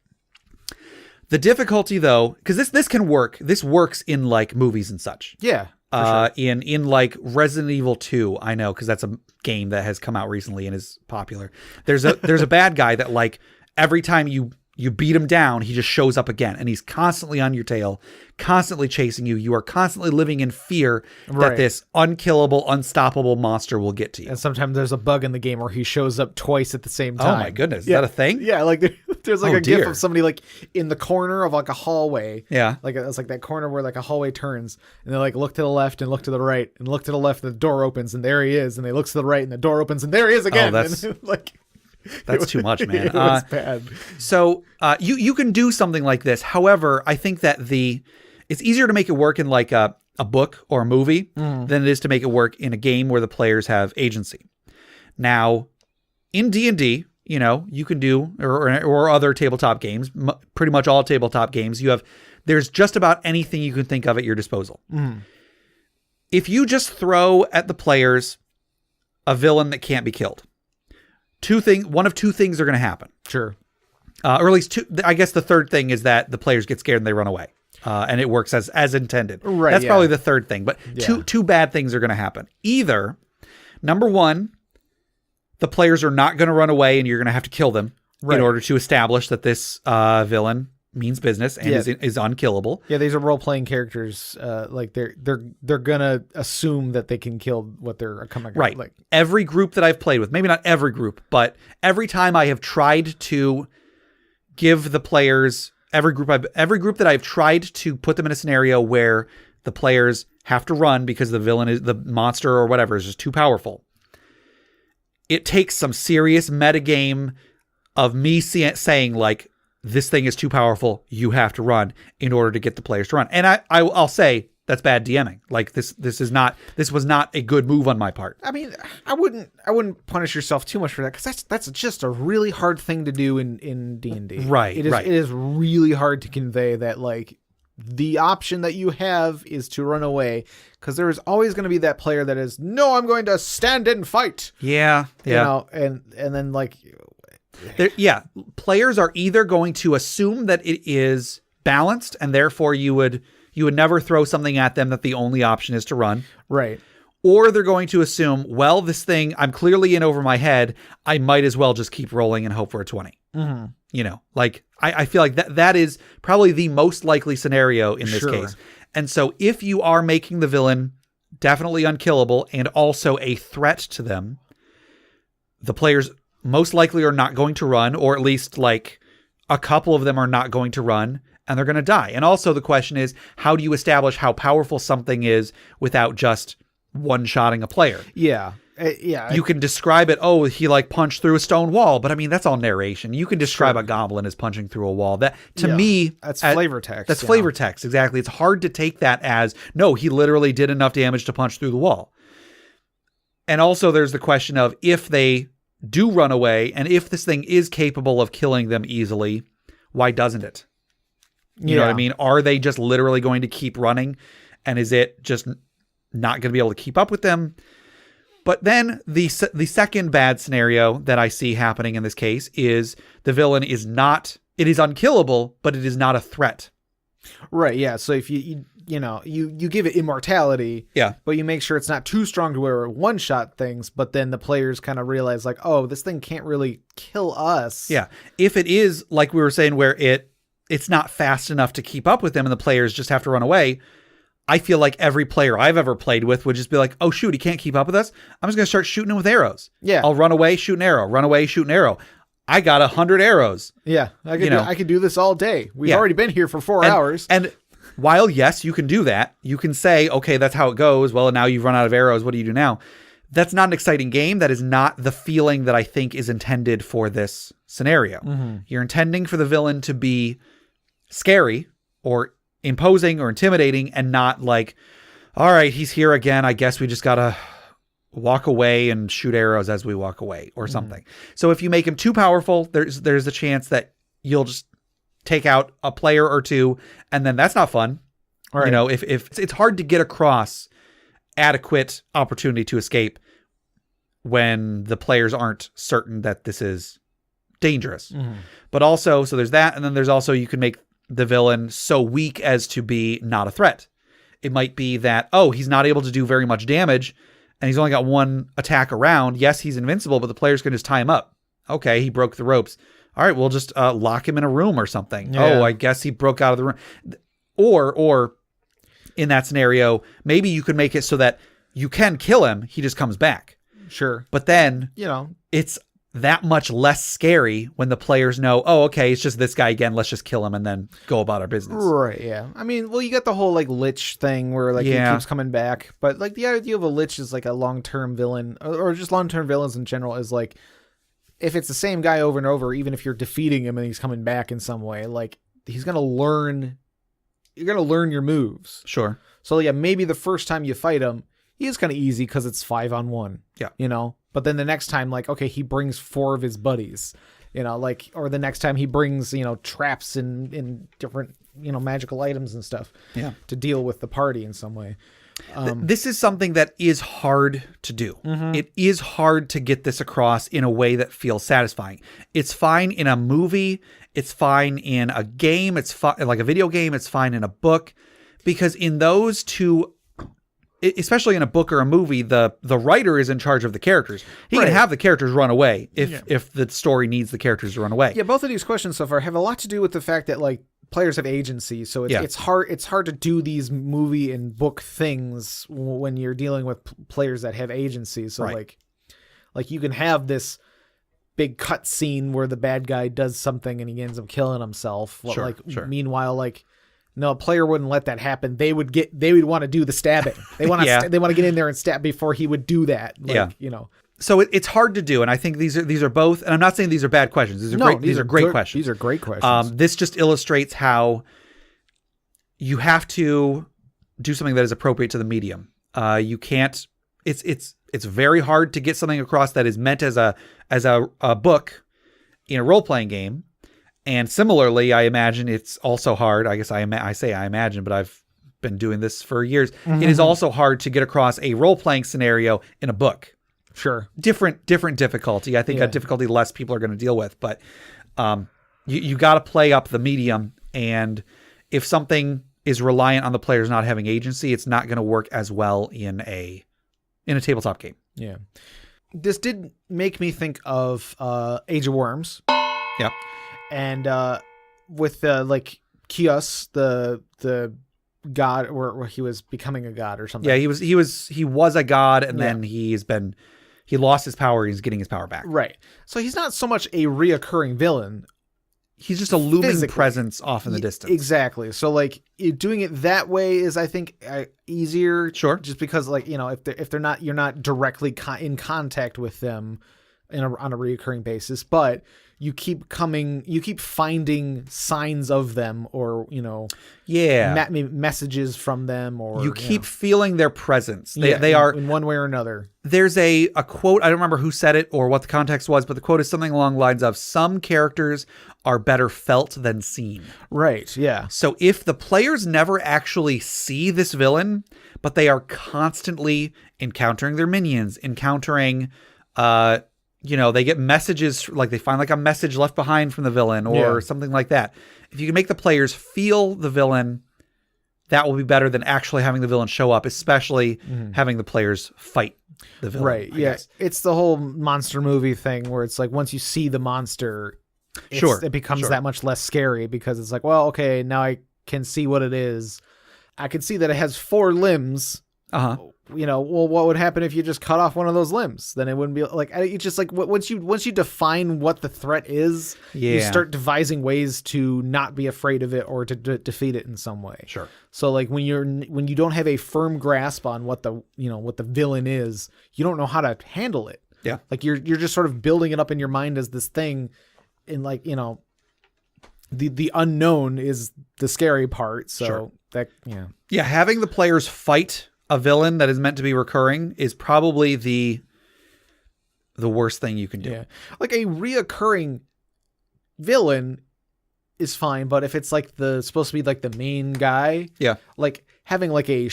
The difficulty, though, because this can work. This works in like movies and such. Yeah. Sure. In like Resident Evil 2, I know, because that's a game that has come out recently and is popular. There's a bad guy that like every time you beat him down, he just shows up again, and he's constantly on your tail, constantly chasing you. You are constantly living in fear that this unkillable, unstoppable monster will get to you. And sometimes there's a bug in the game where he shows up twice at the same time. Oh my goodness. Is that a thing? Yeah, like there's like gif of somebody like in the corner of like a hallway. Yeah. Like it's like that corner where like a hallway turns, and they like look to the left and look to the right and look to the left and the door opens and there he is, and they look to the right and the door opens and there he is again. Oh, that's like that's too much, man. It was bad. So you can do something like this. However, I think that it's easier to make it work in like a book or a movie than it is to make it work in a game where the players have agency. Now, in D&D, you can do, or other tabletop games, pretty much all tabletop games, there's just about anything you can think of at your disposal. If you just throw at the players a villain that can't be killed, one of two things are going to happen. Sure. Or at least two. I guess the third thing is that the players get scared and they run away. And it works as intended. Right. That's probably the third thing. But two bad things are going to happen. Either, number one, the players are not going to run away and you're going to have to kill them in order to establish that this villain means business and is unkillable. Yeah, these are role-playing characters. Like they're gonna assume that they can kill what they're coming. Right. Like every group that I've played with, maybe not every group, but every time I have tried to give the players every group that I've tried to put them in a scenario where the players have to run because the monster or whatever is just too powerful. It takes some serious metagame of me saying like, this thing is too powerful, you have to run in order to get the players to run. And I'll say that's bad DMing. Like this was not a good move on my part. I mean, I wouldn't punish yourself too much for that, because that's just a really hard thing to do in D&D. Right. It is really hard to convey that like the option that you have is to run away, because there is always going to be that player that is, no, I'm going to stand and fight. Yeah. And then like. Players are either going to assume that it is balanced and therefore you would never throw something at them that the only option is to run. Right. Or they're going to assume, well, this thing, I'm clearly in over my head. I might as well just keep rolling and hope for a 20. Mm-hmm. Like I feel like that is probably the most likely scenario in this case. And so if you are making the villain definitely unkillable and also a threat to them, the players most likely are not going to run, or at least like a couple of them are not going to run, and they're going to die. And also the question is, how do you establish how powerful something is without just one-shotting a player? Yeah. You can describe it, oh, he like punched through a stone wall, but I mean, that's all narration. You can describe a goblin as punching through a wall. That, to me... That's flavor text. That's flavor text, exactly. It's hard to take that as, no, he literally did enough damage to punch through the wall. And also there's the question of, if they do run away, and if this thing is capable of killing them easily, why doesn't it? You know what I mean? Are they just literally going to keep running? And is it just not going to be able to keep up with them? But then the second bad scenario that I see happening in this case is the villain is not, it is unkillable, but it is not a threat. Right, yeah. So if you give it immortality, but you make sure it's not too strong to where it one-shot things, but then the players kind of realize like, oh, this thing can't really kill us. Yeah. If it is, like we were saying, where it's not fast enough to keep up with them and the players just have to run away, I feel like every player I've ever played with would just be like, oh, shoot, he can't keep up with us. I'm just going to start shooting him with arrows. Yeah. I'll run away, shoot an arrow, run away, shoot an arrow. I got 100 arrows. Yeah. I could do this all day. We've already been here for 4 hours. And while, yes, you can do that, you can say, okay, that's how it goes. Well, now you've run out of arrows. What do you do now? That's not an exciting game. That is not the feeling that I think is intended for this scenario. Mm-hmm. You're intending for the villain to be scary or imposing or intimidating, and not like, all right, he's here again. I guess we just got to walk away and shoot arrows as we walk away or something. So if you make him too powerful, there's a chance that you'll just take out a player or two, and then that's not fun. Right. You know, if it's hard to get across adequate opportunity to escape when the players aren't certain that this is dangerous. Mm-hmm. But also, so there's that, and then there's also, you can make the villain so weak as to be not a threat. It might be that, oh, he's not able to do very much damage, and he's only got one attack around. Yes, he's invincible, but the players can just tie him up. Okay, he broke the ropes. All right, we'll just lock him in a room or something. Yeah. Oh, I guess he broke out of the room. Or in that scenario, maybe you could make it so that you can kill him. He just comes back. Sure. But then, it's that much less scary when the players know, oh, okay, it's just this guy again. Let's just kill him and then go about our business. Right, yeah. I mean, well, you got the whole, like, lich thing where, like, he keeps coming back. But, like, the idea of a lich is, like, a long-term villain, or just long-term villains in general is, like, if it's the same guy over and over, even if you're defeating him and he's coming back in some way, like, he's going to learn, you're going to learn your moves. Sure. So, yeah, maybe the first time you fight him, he is kind of easy because it's 5-on-1. Yeah. You know? But then the next time, like, okay, he brings 4 of his buddies, you know, like, or the next time he brings, traps and different, magical items and stuff to deal with the party in some way. This is something that is hard to do. Mm-hmm. It is hard to get this across in a way that feels satisfying. It's fine in a movie. It's fine in a game. It's fine, like a video game. It's fine in a book, because in those two, especially in a book or a movie, the writer is in charge of the characters. He can have the characters run away if the story needs the characters to run away. Yeah, both of these questions so far have a lot to do with the fact that, like, players have agency, so it's hard to do these movie and book things when you're dealing with players that have agency. So like you can have this big cut scene where the bad guy does something and he ends up killing himself. Sure. Meanwhile, like, no, a player wouldn't let that happen. They would want to do the stabbing. They want to they want to get in there and stab before he would do that. Like, So it's hard to do, and I think these are both. And I'm not saying these are bad questions. These are great questions. These are great questions. This just illustrates how you have to do something that is appropriate to the medium. You can't. It's very hard to get something across that is meant as a book in a role playing game. And similarly, I imagine it's also hard. I guess I say I imagine, but I've been doing this for years. Mm-hmm. It is also hard to get across a role playing scenario in a book. Sure. Different difficulty. I think a difficulty less people are going to deal with, but you got to play up the medium. And if something is reliant on the players not having agency, it's not going to work as well in a tabletop game. Yeah. This did make me think of Age of Worms. Yeah. And with like Kios, the god, or he was becoming a god or something. Yeah, he was a god, and then he's He lost his power. He's getting his power back. Right. So he's not so much a reoccurring villain. He's just a looming presence off in the distance. Exactly. So like doing it that way is, I think, easier. Sure. Just because, like, you know, if they're not, you're not directly in contact with them on a reoccurring basis, but you keep finding signs of them, or, you know, messages from them, or you keep feeling their presence. They are are in one way or another. There's a quote, I don't remember who said it or what the context was, but the quote is something along the lines of, some characters are better felt than seen. Right. Yeah. So if the players never actually see this villain, but they are constantly encountering their minions, encountering, you know, they get messages, like they find like a message left behind from the villain or something like that. If you can make the players feel the villain, that will be better than actually having the villain show up, especially having the players fight the villain. Right. Yes. Yeah. It's the whole monster movie thing where it's like, once you see the monster, it becomes that much less scary, because it's like, well, okay, now I can see what it is. I can see that it has 4 limbs. You know, well, what would happen if you just cut off one of those limbs? Then it wouldn't be like, it's just like, once you define what the threat is, you start devising ways to not be afraid of it or to defeat it in some way. Sure. So like when you don't have a firm grasp on what the villain is, you don't know how to handle it. Yeah. Like you're just sort of building it up in your mind as this thing, and like, you know, the unknown is the scary part. So having the players fight a villain that is meant to be recurring is probably the worst thing you can do. Yeah. Like a reoccurring villain is fine, but if it's like supposed to be like the main guy, like having like a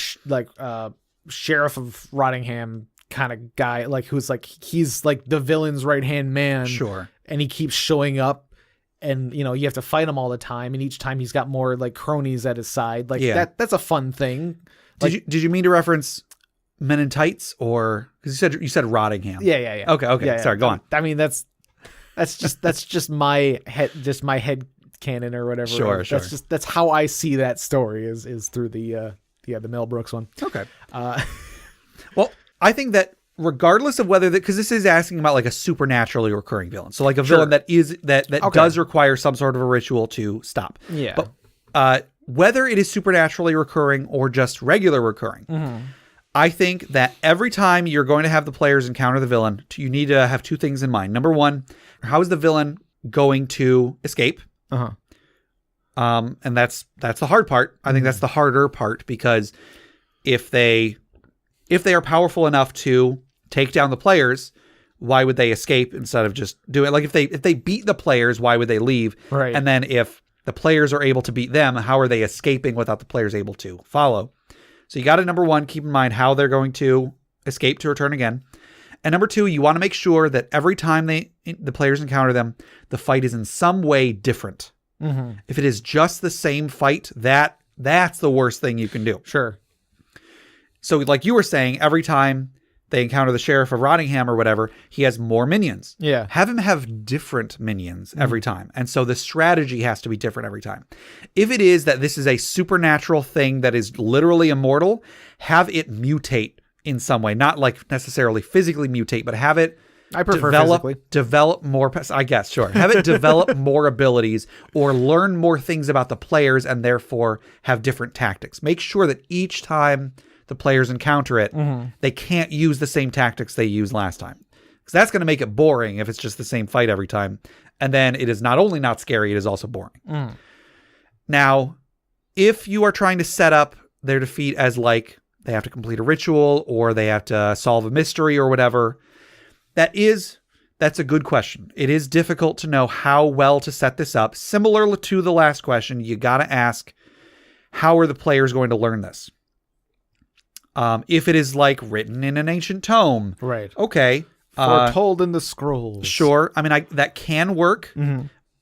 Sheriff of Rottingham kind of guy, like who's like, he's like the villain's right-hand man. Sure. And he keeps showing up, and, you know, you have to fight him all the time, and each time he's got more like cronies at his side. Like that's a fun thing. Did you mean to reference Men in Tights, or because you said Rottingham? Yeah. Okay. Yeah. Sorry, go on. I mean, that's just my head canon or whatever. Sure. That's how I see that story is through the Mel Brooks one. Okay. Well, I think that regardless of whether because this is asking about like a supernaturally recurring villain, so like a villain that does require some sort of a ritual to stop. Yeah. But whether it is supernaturally recurring or just regular recurring, I think that every time you're going to have the players encounter the villain, you need to have 2 things in mind. Number 1, how is the villain going to escape? And that's the hard part. I think that's the harder part, because if they are powerful enough to take down the players, why would they escape instead of just doing it? Like if they beat the players, why would they leave? Right. And then if the players are able to beat them, how are they escaping without the players able to follow? So you got to, number 1, keep in mind how they're going to escape to return again. And number 2, you want to make sure that every time the players encounter them, the fight is in some way different. If it is just the same fight, that's the worst thing you can do. Sure. So like you were saying, every time they encounter the Sheriff of Rottingham or whatever, he has more minions. Yeah. Have him have different minions every time. And so the strategy has to be different every time. If it is that this is a supernatural thing that is literally immortal, have it mutate in some way. Not like necessarily physically mutate, but have it develop more, I guess, sure. Have it develop more abilities or learn more things about the players, and therefore have different tactics. Make sure that each time the players encounter it, they can't use the same tactics they used last time. Because that's going to make it boring if it's just the same fight every time. And then it is not only not scary, it is also boring. Now, if you are trying to set up their defeat as like they have to complete a ritual or they have to solve a mystery or whatever, that's a good question. It is difficult to know how well to set this up. Similar to the last question, you got to ask, how are the players going to learn this? If it is like written in an ancient tome, right? Okay, foretold in the scrolls. Sure. I mean, that can work,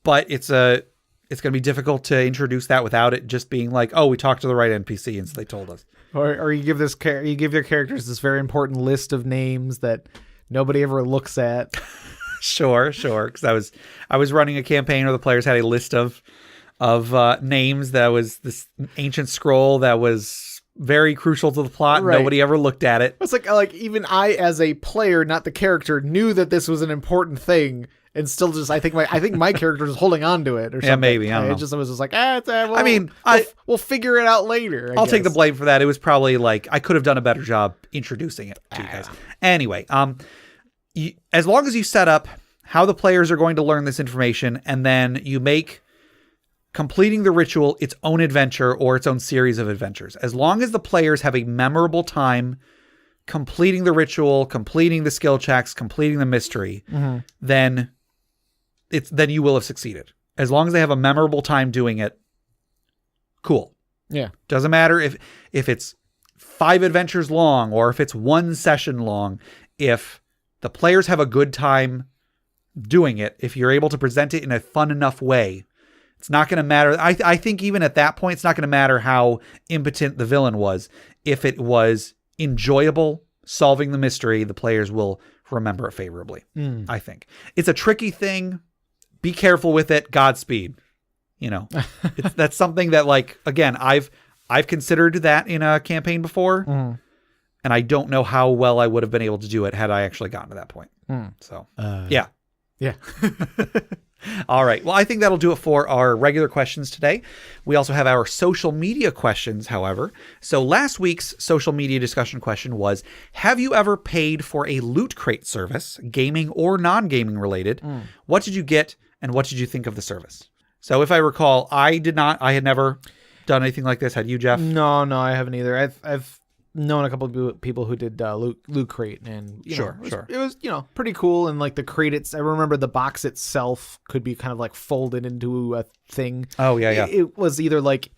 but it's going to be difficult to introduce that without it just being like, oh, we talked to the right NPC and so they told us. Or you give your characters this very important list of names that nobody ever looks at. Sure. Because I was running a campaign where the players had a list of names that was this ancient scroll that was very crucial to the plot. Right. Nobody ever looked at it. It's like even I, as a player, not the character, knew that this was an important thing, and still just I think my character is holding on to it or something. Yeah, maybe. I don't know. It was just like, we'll figure it out later. I'll take the blame for that. It was probably like I could have done a better job introducing it to you guys. Anyway, as long as you set up how the players are going to learn this information, and then you make completing the ritual its own adventure or its own series of adventures. As long as the players have a memorable time completing the ritual, completing the skill checks, completing the mystery, then you will have succeeded. As long as they have a memorable time doing it, cool. Yeah. Doesn't matter if it's 5 adventures long or if it's 1 session long. If the players have a good time doing it, if you're able to present it in a fun enough way, it's not going to matter. I think even at that point, it's not going to matter how impotent the villain was. If it was enjoyable solving the mystery, the players will remember it favorably. I think it's a tricky thing. Be careful with it. Godspeed. That's something that, like, again, I've considered that in a campaign before, and I don't know how well I would have been able to do it had I actually gotten to that point. So, yeah. All right. Well, I think that'll do it for our regular questions today. We also have our social media questions, however. So last week's social media discussion question was, have you ever paid for a loot crate service, gaming or non-gaming related? What did you get and what did you think of the service? So if I recall, I had never done anything like this. Had you, Jeff? No, I haven't either. I've known a couple of people who did loot crate, and it was pretty cool. And like the crate, I remember the box itself could be kind of like folded into a thing. Oh yeah. It was either like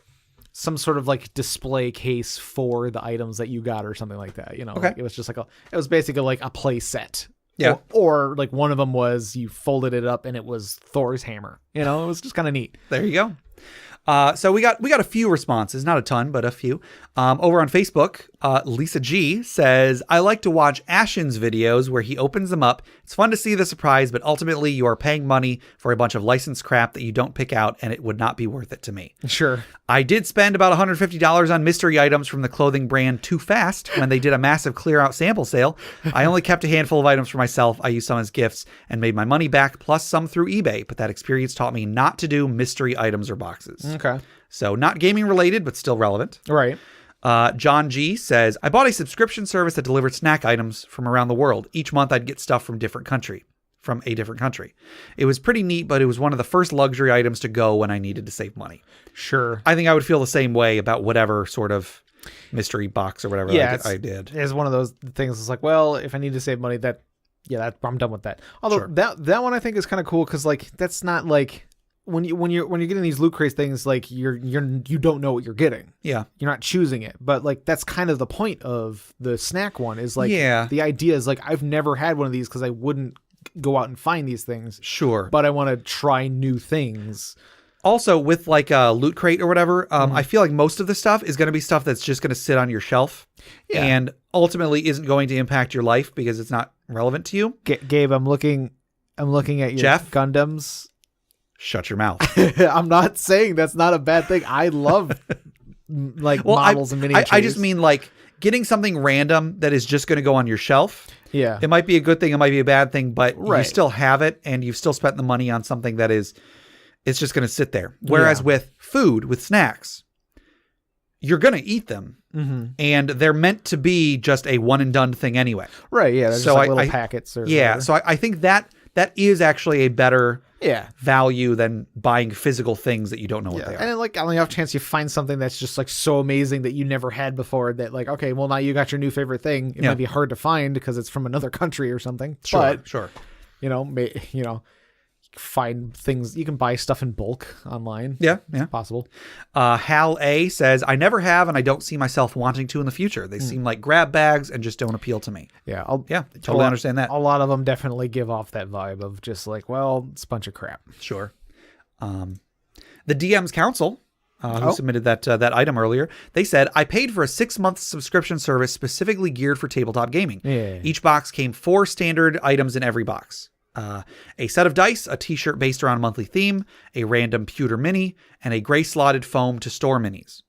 some sort of like display case for the items that you got or something like that. Okay. It was just like it was basically like a play set. Yeah. Or like one of them was you folded it up and it was Thor's hammer. It was just kind of neat. There you go. So we got a few responses, not a ton, but a few. Over on Facebook, Lisa G says, I like to watch Ashen's videos where he opens them up. It's fun to see the surprise, but ultimately you are paying money for a bunch of licensed crap that you don't pick out, and it would not be worth it to me. Sure. I did spend about $150 on mystery items from the clothing brand Too Fast when they did a massive clear out sample sale. I only kept a handful of items for myself. I used some as gifts and made my money back, plus some through eBay, but that experience taught me not to do mystery items or boxes. Okay. So not gaming related, but still relevant. Right. John G says, I bought a subscription service that delivered snack items from around the world. Each month I'd get stuff from a different country. It was pretty neat, but it was one of the first luxury items to go when I needed to save money. Sure. I think I would feel the same way about whatever sort of mystery box or whatever I did. It's one of those things. It's like, well, if I need to save money, I'm done with that. Although that one I think is kind of cool because like that's not like when you're getting these loot crates things, like you don't know what you're getting. Yeah, you're not choosing it, but like that's kind of the point of the snack one is like the idea is like I've never had one of these because I wouldn't go out and find these things. Sure, but I want to try new things. Also, with like a loot crate or whatever, I feel like most of the stuff is going to be stuff that's just going to sit on your shelf and ultimately isn't going to impact your life because it's not relevant to you. Gabe, I'm looking at your Jeff? Gundams. Shut your mouth. I'm not saying that's not a bad thing. I love models and miniatures. I just mean like getting something random that is just going to go on your shelf. Yeah. It might be a good thing. It might be a bad thing, but you still have it and you've still spent the money on something that is, it's just going to sit there. Whereas with food, with snacks, you're going to eat them and they're meant to be just a one and done thing anyway. Right. Yeah. They're just like little packets. Or whatever. So I think that is actually a better value than buying physical things that you don't know what they are. And like on the off chance you find something that's just like so amazing that you never had before that like, okay, well now you got your new favorite thing. It might be hard to find because it's from another country or something. Sure. Find things, you can buy stuff in bulk online. Yeah. It's possible. Hal A says, I never have and I don't see myself wanting to in the future. They seem like grab bags and just don't appeal to me. Yeah. Totally understand that. A lot of them definitely give off that vibe of just like, well, it's a bunch of crap. Sure. The DM's Council, who submitted that item earlier, they said, I paid for a 6-month subscription service specifically geared for tabletop gaming. Yeah. Each box came 4 standard items in every box. A set of dice, a t-shirt based around a monthly theme, a random pewter mini, and a gray slotted foam to store minis.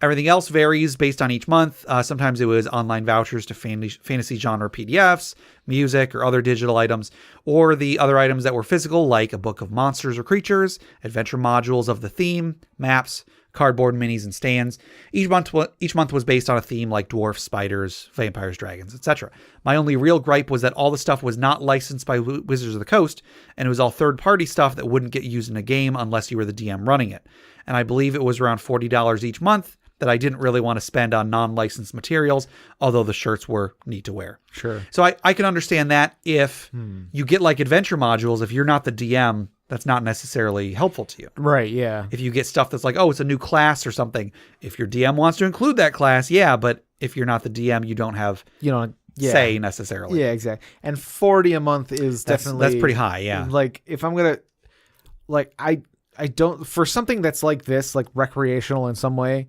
Everything else varies based on each month. Sometimes it was online vouchers to fantasy genre PDFs, music, or other digital items, or the other items that were physical, like a book of monsters or creatures, adventure modules of the theme, maps, cardboard minis, and stands. Each month was based on a theme like dwarfs, spiders, vampires, dragons, etc. My only real gripe was that all the stuff was not licensed by Wizards of the Coast, and it was all third-party stuff that wouldn't get used in a game unless you were the DM running it. And I believe it was around $40 each month that I didn't really want to spend on non-licensed materials, although the shirts were neat to wear. Sure. So I can understand that if you get like adventure modules, if you're not the DM, that's not necessarily helpful to you. Right, yeah. If you get stuff that's like, oh, it's a new class or something, if your DM wants to include that class, yeah, but if you're not the DM, you don't have say necessarily. Yeah, exactly. And $40 a month is definitely... That's pretty high, yeah. Like, if I'm going to... Like, I don't... For something that's like this, like recreational in some way,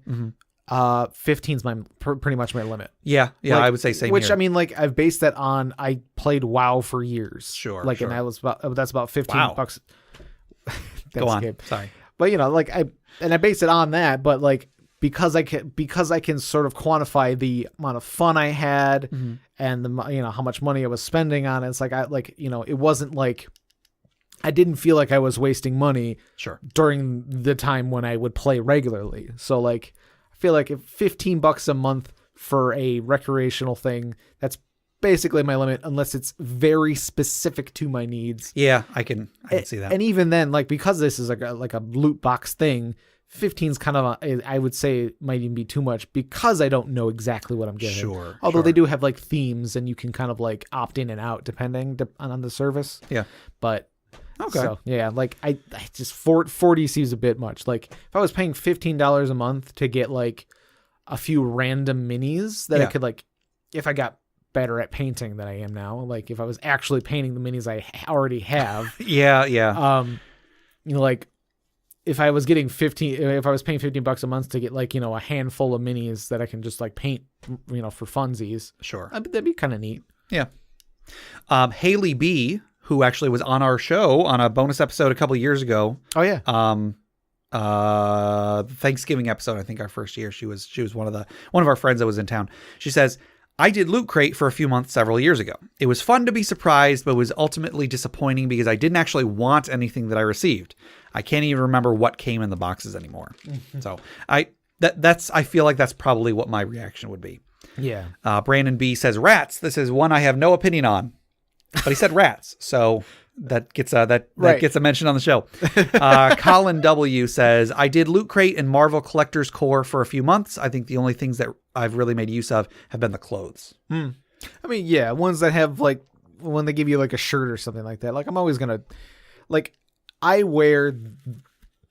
15's pretty much my limit. Yeah, like, I would say same Which, here. I mean, like, I've based that on... I played WoW for years. Sure, like, sure. And that's about $15. Go on. Sorry. But, like, I based it on that, but, like, because I can sort of quantify the amount of fun I had and the how much money I was spending on it. It's like it wasn't like I didn't feel like I was wasting money during the time when I would play regularly. So like I feel like if $15 a month for a recreational thing, that's basically my limit unless it's very specific to my needs. Yeah, I can see that. And even then, like, because this is like a loot box thing, 15's kind of I would say might even be too much because I don't know exactly what I'm getting. Sure. Although they do have like themes and you can kind of like opt in and out depending on the service. Yeah. But okay. So yeah, like I just 40 seems a bit much. Like if I was paying $15 a month to get like a few random minis that I could like, if I got better at painting than I am now, like if I was actually painting the minis I already have. Yeah. Like if I was getting if I was paying $15 a month to get like, a handful of minis that I can just like paint, for funsies. Sure. That'd be kind of neat. Yeah. Haley B, who actually was on our show on a bonus episode a couple of years ago. Oh yeah. Thanksgiving episode, I think our first year, she was one of our friends that was in town. She says, I did Loot Crate for a few months several years ago. It was fun to be surprised, but was ultimately disappointing because I didn't actually want anything that I received. I can't even remember what came in the boxes anymore. So I feel like that's probably what my reaction would be. Yeah. Brandon B says, rats. This is one I have no opinion on, but he said rats. So that gets a mention on the show. Colin W says, I did Loot Crate and Marvel Collector's Core for a few months. I think the only things that I've really made use of have been the clothes. I mean, yeah, ones that have like when they give you like a shirt or something like that. Like I'm always gonna like I wear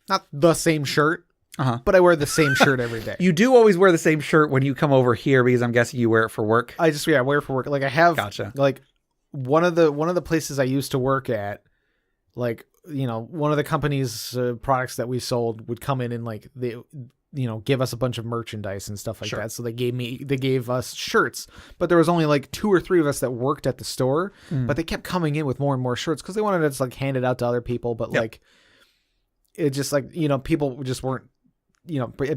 not the same shirt, but I wear the same shirt every day. You do always wear the same shirt when you come over here because I'm guessing you wear it for work. I wear it for work. Like I have like one of the places I used to work at, like, one of the company's products that we sold would come in and like they, give us a bunch of merchandise and stuff like that. So they gave us shirts, but there was only like 2 or 3 of us that worked at the store, but they kept coming in with more and more shirts because they wanted to just like hand it out to other people. But like, it just like, people just weren't,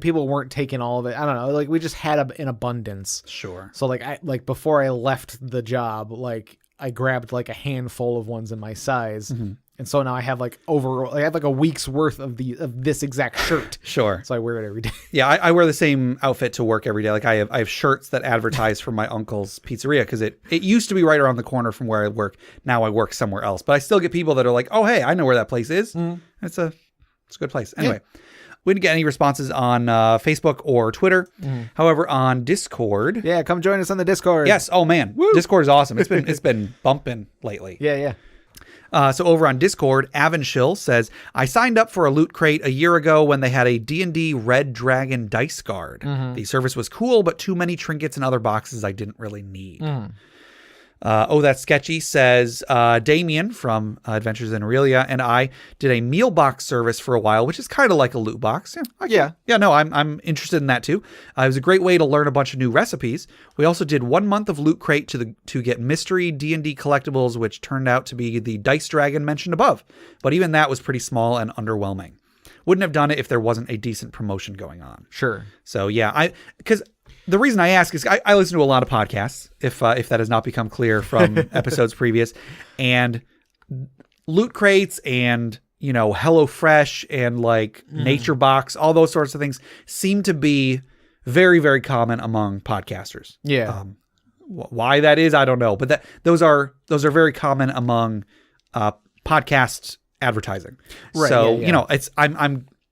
people weren't taking all of it. I don't know. Like we just had an abundance. Sure. So like before I left the job, like I grabbed like a handful of ones in my size. And so now I have like a week's worth of this exact shirt. Sure. So I wear it every day. Yeah, I wear the same outfit to work every day. Like I have shirts that advertise from my uncle's pizzeria because it used to be right around the corner from where I work. Now I work somewhere else. But I still get people that are like, oh, hey, I know where that place is. It's a good place. Anyway, we didn't get any responses on Facebook or Twitter. However, on Discord. Yeah, come join us on the Discord. Yes. Oh, man. Woo. Discord is awesome. It's been bumping lately. Yeah. So over on Discord, Avonshill says, I signed up for a Loot Crate a year ago when they had a D&D Red Dragon dice guard. The service was cool, but too many trinkets and other boxes I didn't really need. That's Sketchy says, Damien from Adventures in Aurelia and I did a meal box service for a while, which is kind of like a loot box. I'm interested in that too. It was a great way to learn a bunch of new recipes. We also did 1 month of Loot Crate to get mystery D&D collectibles, which turned out to be the Dice Dragon mentioned above. But even that was pretty small and underwhelming. wouldn't have done it if there wasn't a decent promotion going on. Sure. So yeah, because the reason I ask is I listen to a lot of podcasts, if that has not become clear from episodes previous, and Loot Crates and HelloFresh and like Nature Box, all those sorts of things seem to be very, very common among podcasters. Yeah. Why that is, I don't know, but those are very common among podcast advertising. Right. So it's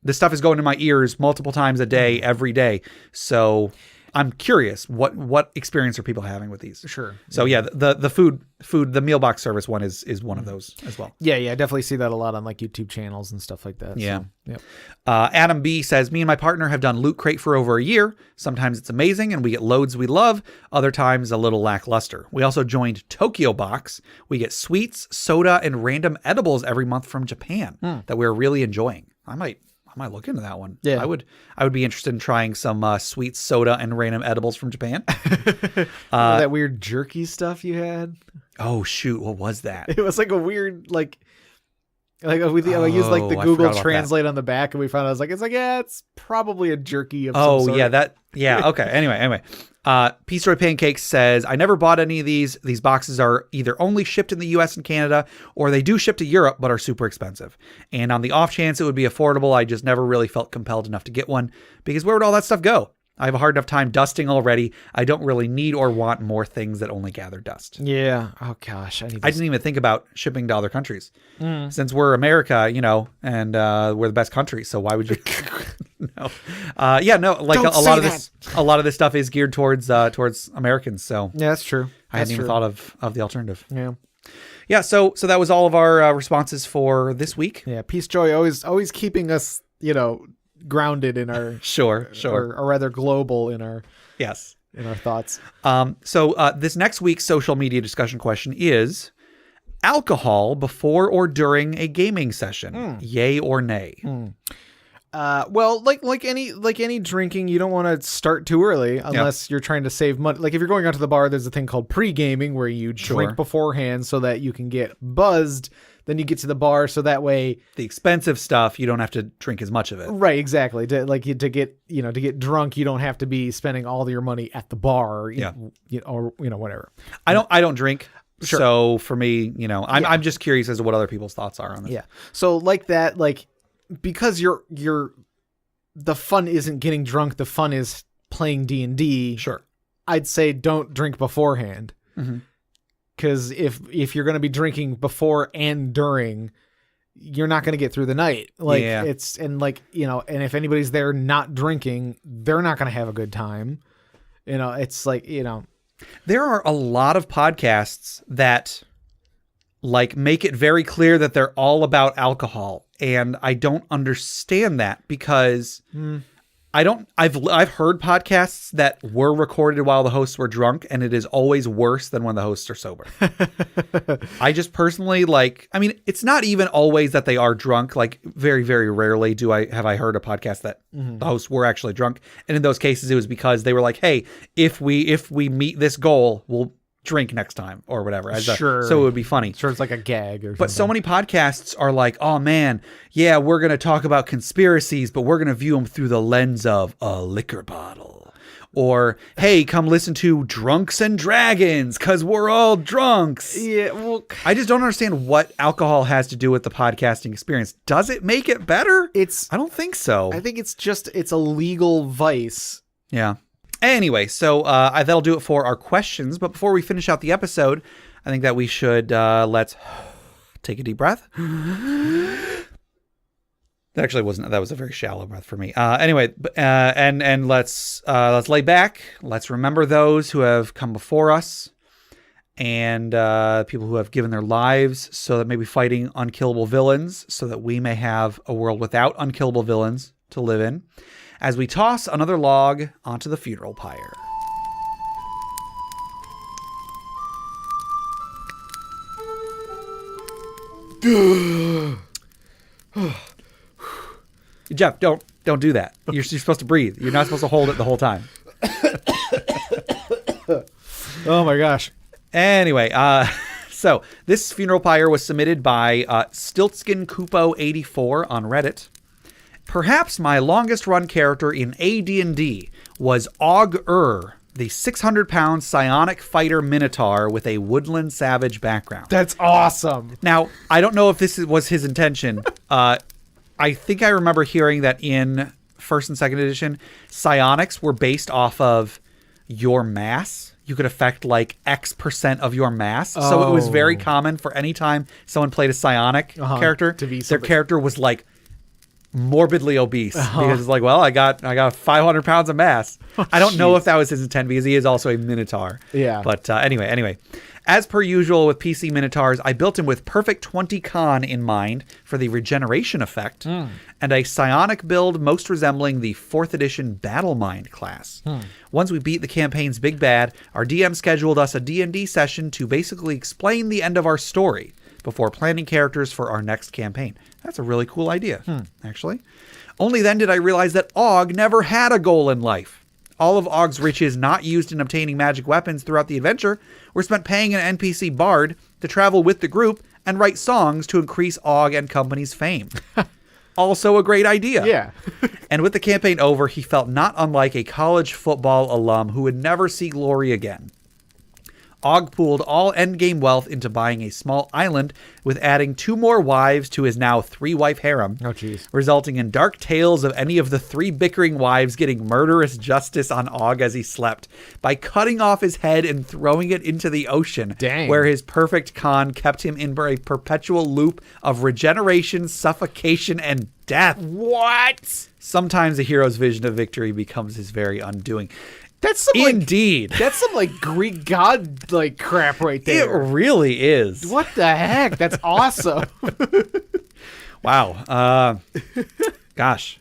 this stuff is going in my ears multiple times a day, every day. So I'm curious, what experience are people having with these? Sure. So yeah, the food, the meal box service one is one of those as well. Yeah, I definitely see that a lot on like YouTube channels and stuff like that. Yeah. So, yep. Adam B says, me and my partner have done Loot Crate for over a year. Sometimes it's amazing and we get loads we love. Other times a little lackluster. We also joined Tokyo Box. We get sweets, soda, and random edibles every month from Japan that we're really enjoying. I might look into that one. Yeah. I would be interested in trying some sweet soda and random edibles from Japan. That weird jerky stuff you had. Oh shoot, what was that? It was like a weird I used like the Google Translate on the back, and we found out it's probably a jerky of some sort. Okay. Anyway. Peace Roy Pancakes says, I never bought any of these. These boxes are either only shipped in the US and Canada, or they do ship to Europe, but are super expensive. And on the off chance it would be affordable, I just never really felt compelled enough to get one, because where would all that stuff go? I have a hard enough time dusting already. I don't really need or want more things that only gather dust. Yeah. Oh gosh. I didn't even think about shipping to other countries. Since we're America, and we're the best country. So why would you? No. A lot of this stuff is geared towards Americans. So yeah, that's true. I hadn't even thought of the alternative. Yeah. Yeah. So that was all of our responses for this week. Yeah. Peace, joy, always keeping us, grounded in our sure or rather global in our in our thoughts. So this next week's social media discussion question is alcohol before or during a gaming session, yay or nay? Well, like any drinking, you don't want to start too early unless you're trying to save money. Like if you're going out to the bar, there's a thing called pre-gaming where you drink beforehand so that you can get buzzed. Then you get to the bar, so that way the expensive stuff you don't have to drink as much of it. Right, exactly. To get drunk, you don't have to be spending all your money at the bar. Or whatever. I don't drink. Sure. So for me, I'm just curious as to what other people's thoughts are on this. Yeah. So like that, because the fun isn't getting drunk, the fun is playing D&D. Sure. I'd say don't drink beforehand. Mm-hmm. Because if you're going to be drinking before and during, you're not going to get through the night. And if anybody's there not drinking, they're not going to have a good time. It's there are a lot of podcasts that make it very clear that they're all about alcohol, and I don't understand that because I've heard podcasts that were recorded while the hosts were drunk, and it is always worse than when the hosts are sober. I just personally it's not even always that they are drunk. Very, very rarely have I heard a podcast that the hosts were actually drunk. And in those cases, it was because they were like, hey, if we meet this goal, we'll drink next time or whatever. So it would be funny. Sure, it's like a gag or something. But so many podcasts are like, oh man, yeah, we're going to talk about conspiracies, but we're going to view them through the lens of a liquor bottle. Or, hey, come listen to Drunks and Dragons because we're all drunks. Yeah, well, I just don't understand what alcohol has to do with the podcasting experience. Does it make it better? I don't think so. I think it's a legal vice. Yeah. Anyway, so that'll do it for our questions. But before we finish out the episode, I think that we should let's take a deep breath. That actually wasn't. That was a very shallow breath for me. Anyway, and let's lay back. Let's remember those who have come before us, and people who have given their lives so that maybe fighting unkillable villains, so that we may have a world without unkillable villains to live in. As we toss another log onto the funeral pyre. Jeff, don't do that. You're supposed to breathe. You're not supposed to hold it the whole time. Oh my gosh. Anyway, so this funeral pyre was submitted by Stiltskin Kupo 84 on Reddit. Perhaps my longest run character in AD&D was Og-Ur, the 600-pound psionic fighter minotaur with a woodland savage background. That's awesome. Now, I don't know if this was his intention. I think I remember hearing that in 1st and 2nd edition, psionics were based off of your mass. You could affect like X% of your mass. Oh. So it was very common for any time someone played a psionic character, their character was like morbidly obese because it's like, well, I got 500 pounds of mass. I don't know if that was his intent because he is also a minotaur. Yeah. But anyway, as per usual with PC minotaurs, I built him with perfect 20 con in mind for the regeneration effect and a psionic build most resembling the 4th edition Battle Mind class. Once we beat the campaign's big bad, our DM scheduled us a D&D session to basically explain the end of our story before planning characters for our next campaign. That's a really cool idea, actually. Only then did I realize that Og never had a goal in life. All of Og's riches not used in obtaining magic weapons throughout the adventure were spent paying an NPC bard to travel with the group and write songs to increase Og and company's fame. Also a great idea. Yeah. And with the campaign over, he felt not unlike a college football alum who would never see glory again. Og pooled all endgame wealth into buying a small island with adding 2 more wives to his now 3-wife harem, resulting in dark tales of any of the 3 bickering wives getting murderous justice on Og as he slept by cutting off his head and throwing it into the ocean, where his perfect con kept him in a perpetual loop of regeneration, suffocation, and death. What? Sometimes a hero's vision of victory becomes his very undoing. That's some Indeed. That's some like Greek god like crap right there. It really is. What the heck? That's awesome. Wow. Gosh.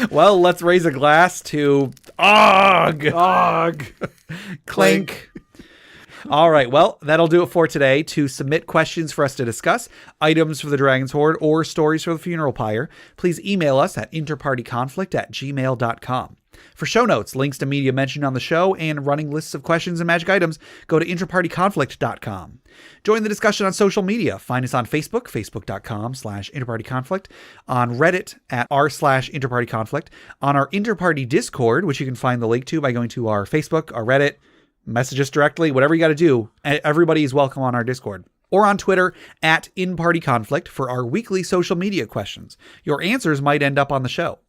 Well, let's raise a glass to Og. Og. Clink. All right. Well, that'll do it for today. To submit questions for us to discuss, items for the Dragon's Hoard, or stories for the Funeral Pyre, please email us at interpartyconflict@gmail.com. For show notes, links to media mentioned on the show, and running lists of questions and magic items, go to interpartyconflict.com. Join the discussion on social media. Find us on Facebook, facebook.com/interpartyconflict, on Reddit at r/interpartyconflict, on our Interparty Discord, which you can find the link to by going to our Facebook, our Reddit, message us directly, whatever you got to do. Everybody is welcome on our Discord. Or on Twitter at InPartyConflict for our weekly social media questions. Your answers might end up on the show.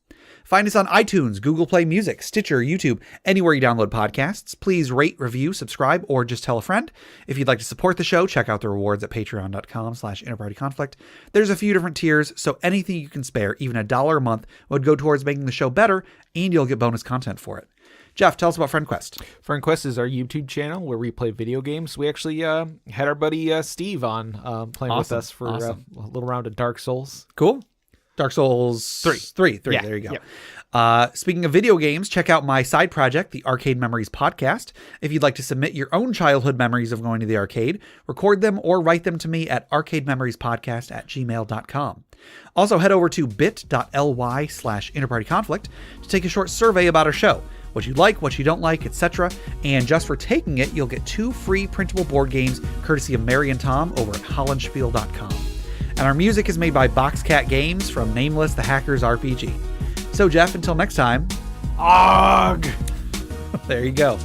Find us on iTunes, Google Play Music, Stitcher, YouTube, anywhere you download podcasts. Please rate, review, subscribe, or just tell a friend. If you'd like to support the show, check out the rewards at patreon.com/interpartyconflict. There's a few different tiers, so anything you can spare, even $1 a month, would go towards making the show better, and you'll get bonus content for it. Jeff, tell us about FriendQuest. FriendQuest is our YouTube channel where we play video games. We actually had our buddy Steve on playing with us for a little round of Dark Souls. Cool. Dark Souls 3. Yeah, there you go. Yep. Speaking of video games, check out my side project, the Arcade Memories Podcast. If you'd like to submit your own childhood memories of going to the arcade, record them or write them to me at arcadememoriespodcast@gmail.com. Also, head over to bit.ly/interpartyconflict to take a short survey about our show. What you like, what you don't like, etc. And just for taking it, you'll get 2 free printable board games courtesy of Mary and Tom over at hollandspiel.com. And our music is made by Boxcat Games from Nameless the Hacker's RPG. So, Jeff, until next time, Og! There you go.